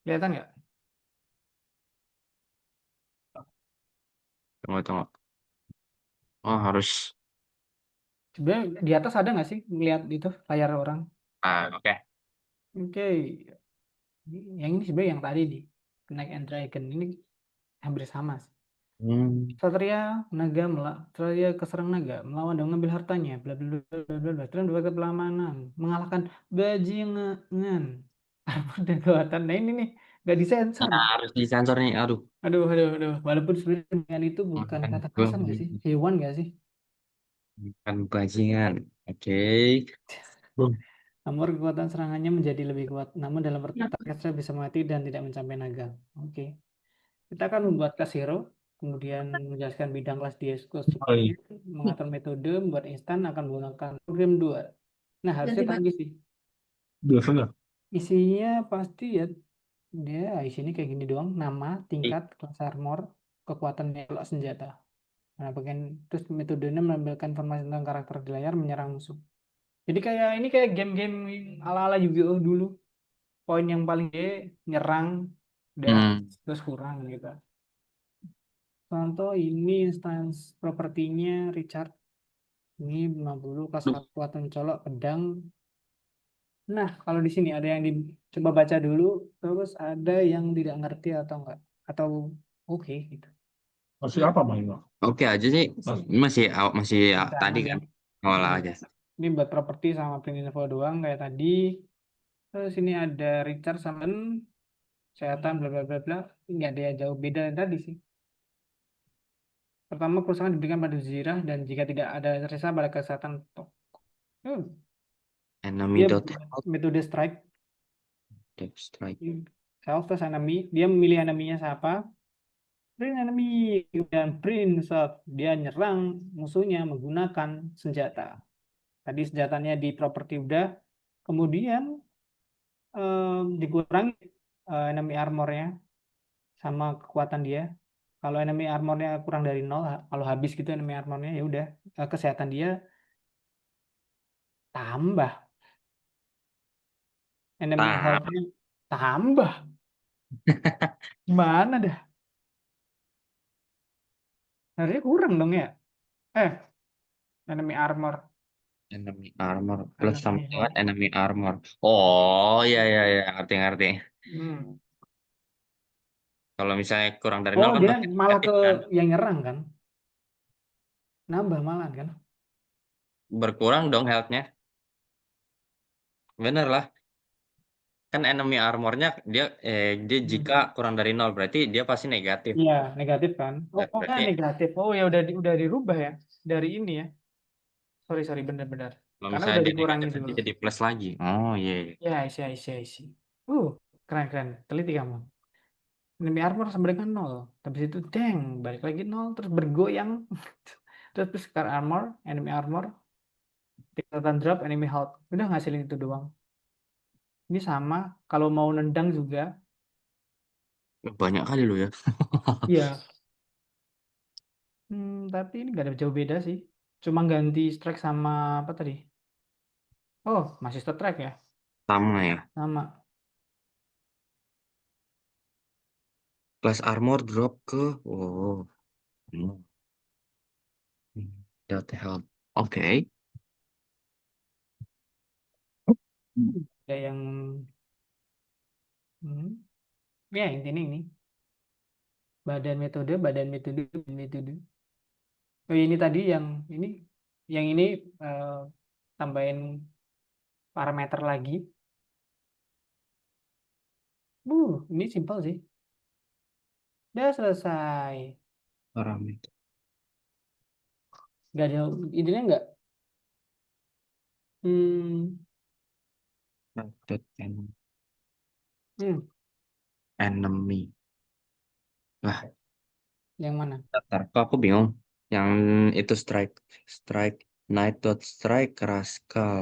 Kelihatan nggak? tunggu, tunggu. Oh, harus. Sebenarnya di atas ada nggak sih ngeliat itu layar orang? Oke. Oke. Yang ini sebenarnya yang tadi di Knight and Dragon ini hampir sama sih. Hmm. Satria keserang naga melawan dan mengambil hartanya, bla bla bla bla bla bla. Terus dua perlawanan mengalahkan bajingan. Armor dan kekuatan. Nah ini nih nggak disensor nih. Harus disensor nih. Aduh. Aduh, aduh, aduh. Walaupun sebenarnya dengan itu bukan Makan kata kasar nggak sih? babi. Hewan nggak sih? Makan bajingan. Oke. Boom. Armor kekuatan serangannya menjadi lebih kuat, namun dalam target bisa mati dan tidak mencapai naga. Oke. Kita akan membuat kelas hero, kemudian menjelaskan bidang kelas dia Oh, iya. strukturnya, mengatur metode, membuat instan akan menggunakan program 2. Nah, harusnya tadi sih. Biasa. Isinya pasti ya, dia isinya kayak gini doang, nama, tingkat, kelas armor, kekuatan elok senjata. Nah, bagian terus metodenya menambahkan informasi tentang karakter di layar menyerang musuh. Jadi kayak ini kayak game-game ala-ala Yu-Gi-Oh dulu. Poin yang paling gede nyerang, udah Hmm. terus kurang gitu. Contoh ini instance propertinya Richard. Ini 50 kas Duh, kekuatan colok pedang. Nah, kalau di sini ada yang dicoba baca dulu, terus ada yang tidak ngerti atau enggak, atau oke gitu. masih apa mainnya? Oke aja sih. Masih masih Masih tadi aman ya. kan awal Hmm. aja. Ini buat properti sama print info doang kayak tadi. Terus ini ada Richard sama kesehatan bla bla bla bla. Ini ada yang jauh beda dari tadi sih. Pertama, kerusakan diberikan pada zirah dan jika tidak ada tersisa pada kesehatan tok. Hmm. Enemy Dia dot metode strike help strike. self terus enemy. Dia memilih enemy-nya siapa. Print enemy dan print shot. Dia nyerang musuhnya menggunakan senjata. Tadi senjatanya di properti udah. Kemudian dikurangi enemy armornya sama kekuatan dia. Kalau enemy armornya kurang dari nol, kalau habis gitu enemy armornya ya udah kesehatan dia tambah. Enemy Ah, health-nya tambah. Gimana dah? Harusnya kurang dong ya. Eh, enemy armor. enemy armor plus sama Enemy dengan health. enemy armor. Oh, iya iya iya, ngerti ngerti. Hmm. Kalau misalnya kurang dari nol Oh, kan dia pasti malah negatif ke kan. yang nyerang kan? Nambah malah kan? Berkurang dong health-nya. Bener lah. Kan enemy armornya dia Hmm. jika kurang dari nol berarti dia pasti negatif. Iya, negatif kan? Oh, ya Berarti negatif. Oh ya udah dirubah ya dari ini ya. Sorry sorry benar-benar. kalau Karena misalnya udah dia dikurangi negatif nanti dulu. jadi plus lagi. Oh iya. Iya. Ya, isi. Keren keren. Teliti kamu. Enemy armor sama dengan nol. Habis itu deng, balik lagi nol terus bergoyang. Terus scar armor, enemy armor, tingkatan drop, enemy health. Udah ngasilin itu doang. Ini sama kalau mau nendang juga. Banyak kali lo ya. Iya. Tapi ini nggak ada jauh beda sih. Cuma ganti strike sama apa tadi? Oh, masih strike ya. Sama ya. Sama. Plus armor drop ke. Oh. Hmm. Dot health. Oke. Ada yang hmm, ya intinya ini badan metode, badan metode. Oh ini tadi yang ini eh, tambahin parameter lagi. Ini simpel sih. Udah selesai. Parameter. Nggak ada intinya nggak. Hmm, Dot Hmm, enemy. Lah, yang mana? bentar, kok aku bingung. Yang itu strike, strike, knight dot strike, rascal.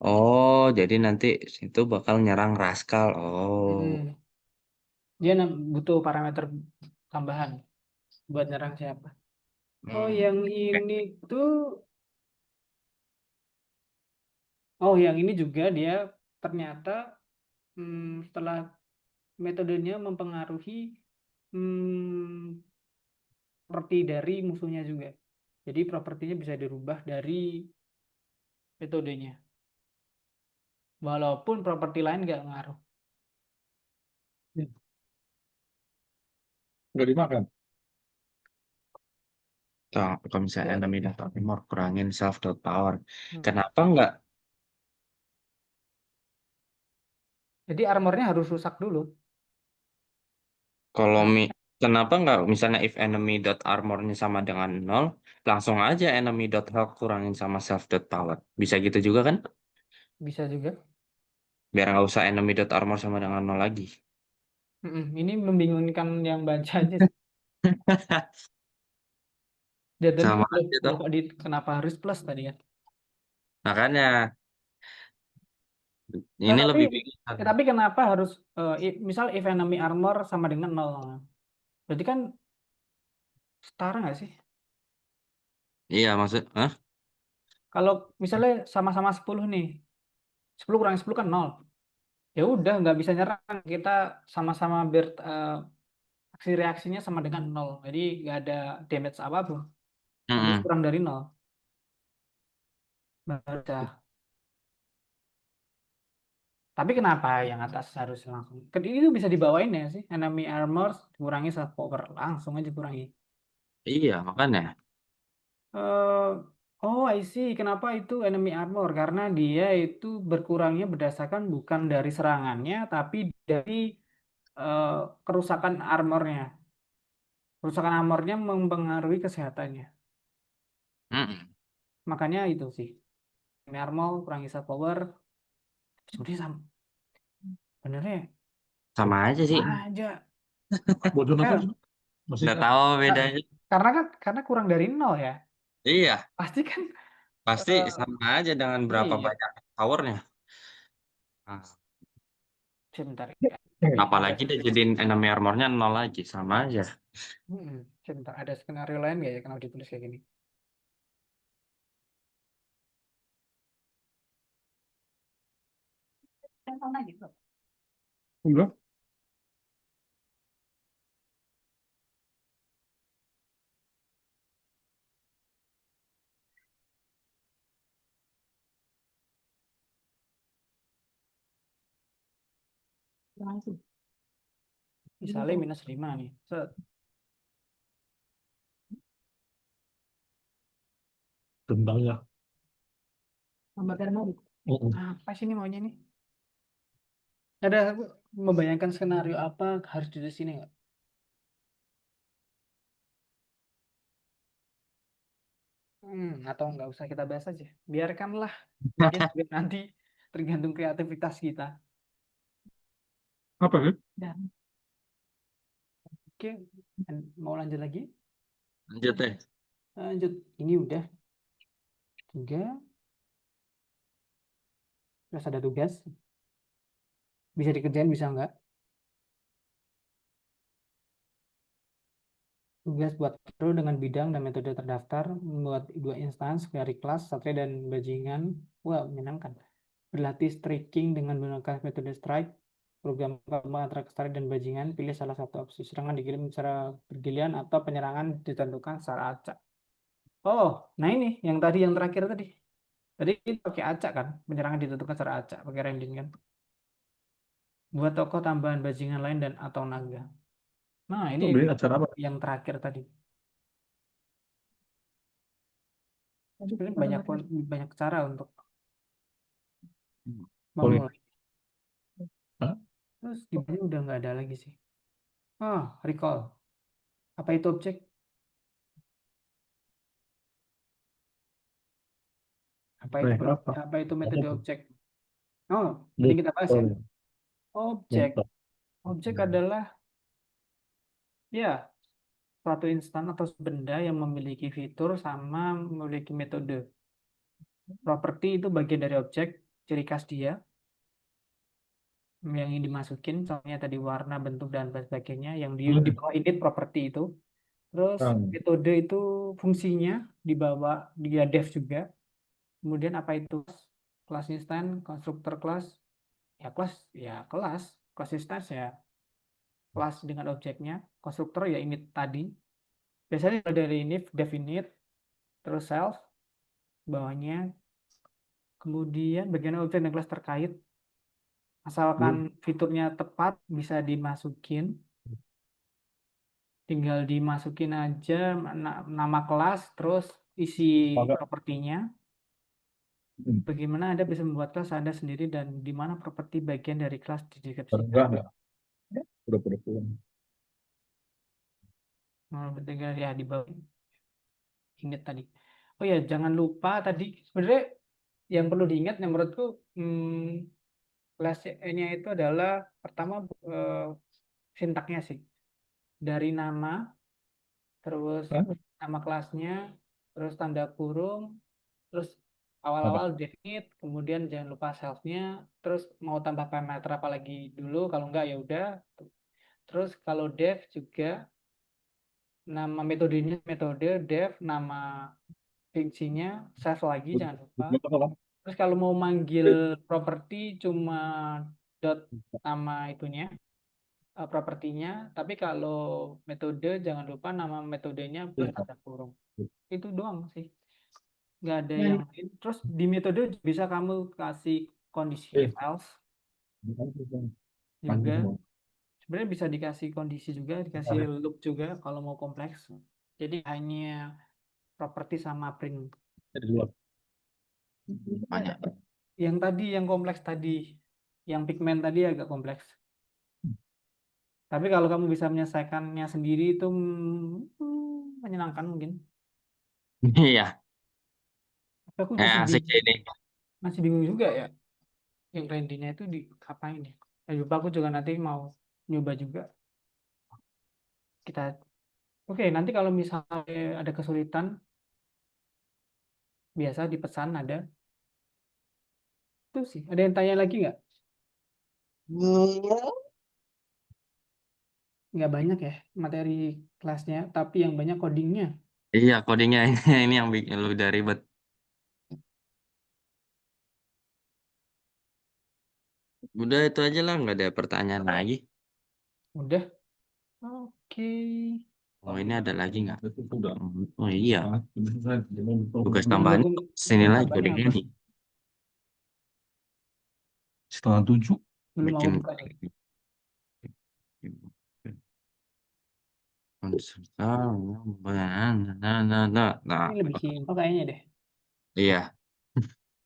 Oh, jadi nanti itu bakal nyerang rascal. Oh, Hmm, dia butuh parameter tambahan buat nyerang siapa. Oh, yang oke. ini tuh, oh yang ini juga dia ternyata setelah metodenya mempengaruhi hmm, properti dari musuhnya juga. Jadi propertinya bisa dirubah dari metodenya. Walaupun properti lain nggak ngaruh. Nggak dimakan. Kalau misalnya enemy dot armor kurangin self dot power. Hmm. Kenapa nggak Jadi armornya harus rusak dulu. kalau Nah, kenapa nggak misalnya if enemy dot armornya sama dengan nol, langsung aja enemy dot health kurangin sama self dot power. Bisa gitu juga kan? bisa juga. Biar nggak usah enemy dot armor sama dengan nol lagi. Ini membingungkan yang baca aja sih. Dia tadi, Sama loh, aja loh toh. kok kenapa harus plus tadi ya? Makanya Eh, ini tapi, lebih bingung. tapi kenapa harus, misal if enemy armor sama dengan nol. Berarti kan setara nggak sih? Iya maksud, hah? Kalau misalnya sama-sama 10 nih, 10 kurang 10 kan nol. Ya udah nggak bisa nyerang, kita sama-sama aksi reaksinya sama dengan nol, jadi nggak ada damage apapun, harus Mm-mm. kurang dari nol baru dah. Tapi kenapa yang atas harus langsung itu bisa dibawain ya sih, enemy armor kurangi self power, langsung aja kurangi. Iya makanya. eh oh, I see kenapa itu enemy armor, karena dia itu berkurangnya berdasarkan bukan dari serangannya tapi dari eh, kerusakan armornya. Kerusakan armornya mempengaruhi kesehatannya. Mm-mm. Makanya itu sih. Armor kurangi self power. Sebenarnya sama. Benernya Sama aja sih. aja. Bocor apa Ya, sih? Masih Udah tahu ka- bedanya. karena kurang dari nol ya. Iya, Pasti kan pasti eh, sama aja dengan berapa iya. banyak powernya. Nah, Sebentar ya. Ada apalagi dia jadiin enemy armornya nol lagi, sama aja. sebentar, ada skenario lain nggak ya kalau ditulis kayak gini? enggak? Misalnya -5 nih. Set. Tendangnya. Apa sih ini maunya nih? Ada membayangkan skenario apa harus di sini nggak? Atau nggak usah kita bahas aja. Biarkanlah aja biar nanti tergantung kreativitas kita. Apa sih? Oke, mau lanjut lagi? Lanjut deh. Lanjut. Ini udah 3. Terus ada tugas. Bisa dikerjain, bisa nggak? Tugas buat hero dengan bidang dan metode terdaftar. Membuat 2 instance dari kelas, satria dan bajingan. Wah, menyenangkan. Berlatih striking dengan menggunakan metode strike. Program antara strike dan bajingan. Pilih salah satu opsi. Serangan dikirim secara bergiliran atau penyerangan ditentukan secara acak. Oh, nah ini yang tadi, yang terakhir tadi. Tadi kita pakai acak kan? Penyerangan ditentukan secara acak. Pakai random kan? Buat tokoh tambahan bajingan lain dan atau naga. Nah, ini Itu beli acara apa? yang terakhir tadi. Sebenarnya banyak banyak cara untuk Boleh. memulai. Hah? Terus di sini udah nggak ada lagi sih. Ah, recall. Apa itu objek? Apa itu Apa? apa itu metode objek? Oh, mending kita bahas ya. Motor. Objek. Motor. Objek adalah ya suatu instan atau benda yang memiliki fitur sama memiliki metode. Properti itu bagian dari objek, ciri khas dia yang ingin dimasukin, contohnya tadi warna, bentuk, dan sebagainya, yang di bawah init properti itu. Terus metode itu fungsinya di bawah dia def juga. Kemudian apa itu kelas instan, konstruktor kelas, kelas instance ya kelas dengan objeknya, konstruktor ya init tadi. Biasanya dari init, def init, terus self, bawahnya, kemudian bagian objek dan kelas terkait, asalkan fiturnya tepat bisa dimasukin, tinggal dimasukin aja nama kelas, terus isi propertinya. Bagaimana Anda bisa membuat kelas Anda sendiri dan di mana properti bagian dari kelas dideskripsikan. Enggak. Udah pulang. Tinggal ya di bawah ingat tadi. Oh ya, jangan lupa tadi sebenarnya yang perlu diingat yang menurutku kelasnya itu adalah pertama sintaknya sih. Dari nama, terus nama kelasnya, terus tanda kurung, terus awal-awal definite, kemudian jangan lupa self-nya, terus mau tambah parameter apa lagi dulu, kalau enggak ya udah. Terus kalau dev juga nama metodenya metode, dev nama fungsinya, self lagi jangan lupa. Terus kalau mau manggil properti cuma dot nama itunya, propertinya, tapi kalau metode jangan lupa nama metodenya plus tanda kurung. Itu doang sih. Nggak ada yang lain. Terus di metode bisa kamu kasih kondisi if else juga. Sebenarnya bisa dikasih kondisi juga, dikasih loop juga kalau mau kompleks. Jadi hanya properti sama print. Banyak. Yang tadi yang kompleks tadi, yang pigment tadi agak kompleks. Tapi kalau kamu bisa menyelesaikannya sendiri itu menyenangkan mungkin. Iya, Tapi aku masih asik bingung, ini. masih bingung juga ya. Yang randinya itu di kapain ya? Lupa aku juga nanti mau nyoba juga. Kita Oke, nanti kalau misalnya ada kesulitan, biasa dipesan ada. Itu sih. Ada yang tanya lagi nggak? Nggak banyak ya materi kelasnya, tapi yang banyak codingnya. Iya, codingnya ini yang bikin lu udah ribet. Udah itu aja lah, nggak ada pertanyaan lagi. Udah. Oke. Oh, ini ada lagi nggak? Oh iya, tugas Belum tambahan sini lagi tambahannya codingnya apa? nih. 6:30. Belum mau Bikin buka. nah, Ini lebih simpel kayaknya deh. iya.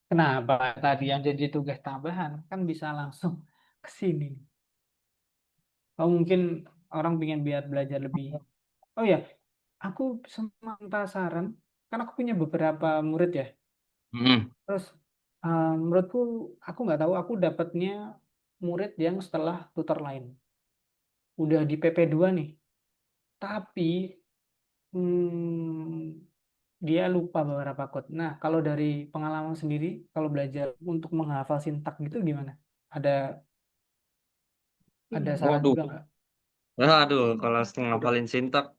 Kenapa tadi yang jadi tugas tambahan kan bisa langsung ke sini. Oh mungkin orang pengen biar belajar lebih. Oh ya, aku penasaran. Kan aku punya beberapa murid ya. Mm. Terus menurutku aku nggak tahu. Aku dapatnya murid yang setelah tutor lain. Udah di PP2 nih. Tapi dia lupa beberapa code. Nah, kalau dari pengalaman sendiri, kalau belajar untuk menghafal sintak gitu gimana? Ada saran Waduh, juga nggak? aduh, kalau ngapalin sintak,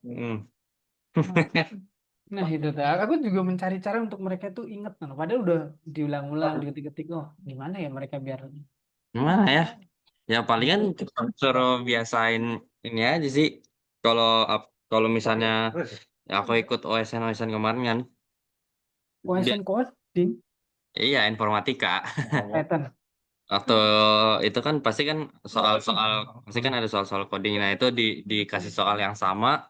Nah, itu tuh. Aku juga mencari cara untuk mereka itu ingat. Nah, padahal udah diulang-ulang, diketik-ketik. Oh, gimana ya mereka biar... gimana ya? Ya palingan suruh biasain ini aja sih. Kalau kalau misalnya ya aku ikut OSN kemarin kan, dia, OSN coding, iya informatika. pattern. Waktu itu kan pasti kan soal-soal pasti kan ada soal-soal coding. Nah itu dikasih soal yang sama,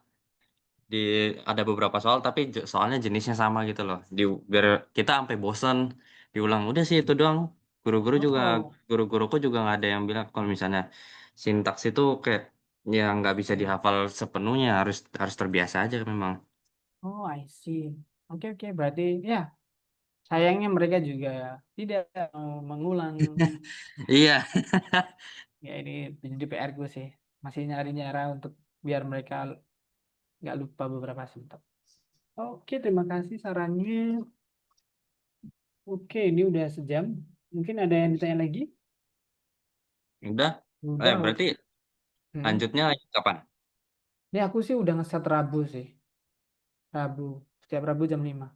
di ada beberapa soal tapi soalnya jenisnya sama gitu loh. Biar kita sampai bosen diulang. Udah sih itu doang. Guru-guru juga Oh, Guru-guruku juga nggak ada yang bilang kalau misalnya sintaks itu kayak ya nggak bisa dihafal sepenuhnya, harus harus terbiasa aja memang. oh, I see. Oke, oke. Berarti ya Sayangnya mereka juga tidak mau mengulang. Iya. Ya ini jadi PR gue sih. Masih nyari cara untuk biar mereka nggak lupa beberapa simptom. Oke, terima kasih sarannya. Oke, ini udah sejam. Mungkin ada yang ditanya lagi? Udah. Udah. Berarti lanjutnya kapan? Ini aku sih udah ngeset Rabu sih. Rabu. Setiap Rabu jam 5.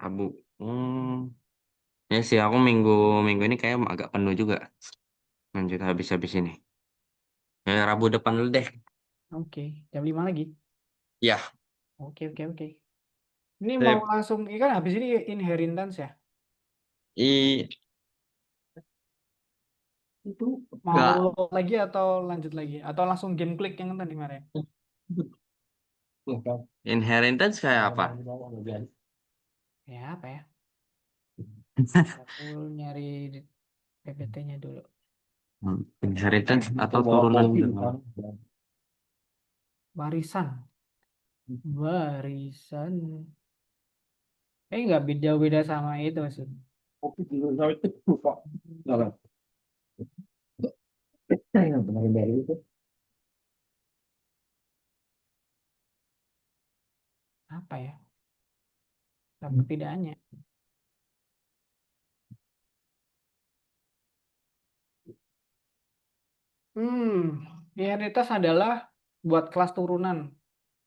Rabu. Ya sih, aku minggu minggu ini kayak agak penuh juga. Lanjut habis-habis ini. Ya, Rabu depan dulu deh. Oke, jam 5 lagi. Ya. Oke, oke, oke. Ini mau Sip. langsung, ini kan habis ini inheritance ya? I Itu Mau enggak. lagi atau lanjut lagi? Atau langsung game klik yang tadi kemarin? Inheritance kayak apa? Ya, apa ya? Aku nyari PPT-nya dulu. Inheritance atau turunan gitu. Warisan. Warisan. Nggak beda-beda sama itu sih. kopi dulu sampai itu lupa. Salah. Yang kemarin baru itu. Apa ya? Perbedaannya. Inheritance adalah buat kelas turunan.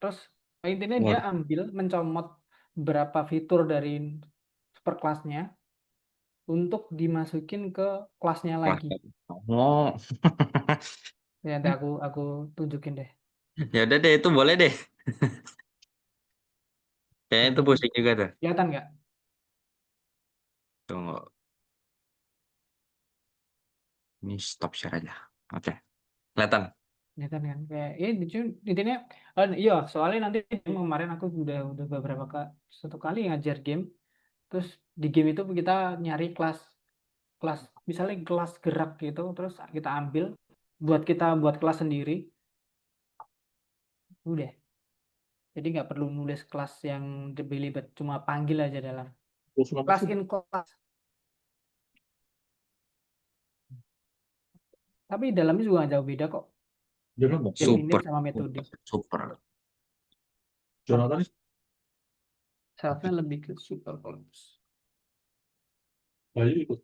Terus intinya dia Waduh, ambil mencomot beberapa fitur dari superkelasnya untuk dimasukin ke kelasnya wah. lagi. Oh. Ya, nanti aku tunjukin deh. Ya udah deh, itu boleh deh. Kayaknya itu Jadi pusing juga tuh. kelihatan nggak? Tunggu. Ini stop share aja. Oke. Kelihatan. Kelihatan kan? Kayak intinya, iya soalnya nanti kemarin aku udah beberapa satu kali ngajar game. Terus di game itu kita nyari kelas kelas misalnya kelas gerak gitu, terus kita ambil buat kelas sendiri, udah. Jadi nggak perlu nulis kelas yang belibet, cuma panggil aja dalam Terus nanti kelas sih, in kelas. Tapi dalamnya juga nggak jauh beda kok. jangan nggak? Definite Super. sama metode. Super. Jonathan Syaratnya lebih ke super columns. Bayu ikut.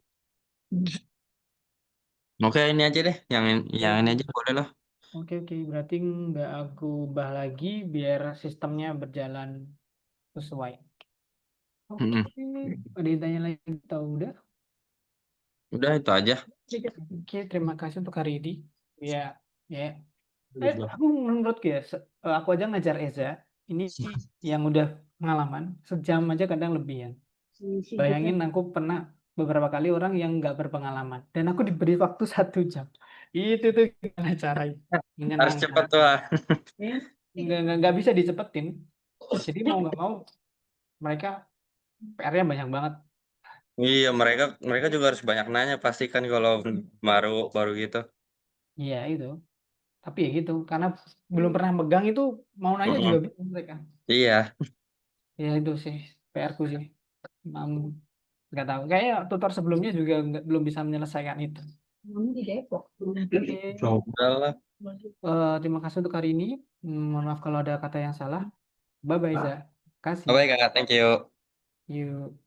Oke, ini aja deh. Yang ini aja boleh lah. Oke, oke. Berarti nggak aku ubah lagi biar sistemnya berjalan sesuai. Oke, Mm-mm. ada yang tanya lagi atau udah? Udah itu aja. Oke, terima kasih untuk hari ini. Ya, ya. Udah. Aku menurutku ya, aku aja ngajar Eza, ini yang udah pengalaman, sejam aja kadang lebihan. Bayangin aku pernah beberapa kali orang yang nggak berpengalaman, dan aku diberi waktu 1 jam. Itu tuh gimana caranya? Harus Menyenangkan. cepat tuh. Nggak bisa dicepetin. Jadi mau nggak mau, mereka PR-nya banyak banget. Iya, mereka mereka juga harus banyak nanya pasti kan kalau baru baru gitu. Iya, itu. Tapi ya gitu, karena belum pernah megang itu, mau nanya juga Mm-mm. bingung mereka. Iya. Ya itu sih, PR-ku sih. Nggak tahu. Kayaknya tutor sebelumnya juga belum bisa menyelesaikan itu. Di Depok. Oke. Jauh. Udahlah. Terima kasih untuk hari ini. Mohon maaf kalau ada kata yang salah. Bye bye, Za. Kasih. Bye, Kakak. Thank you. Yuk.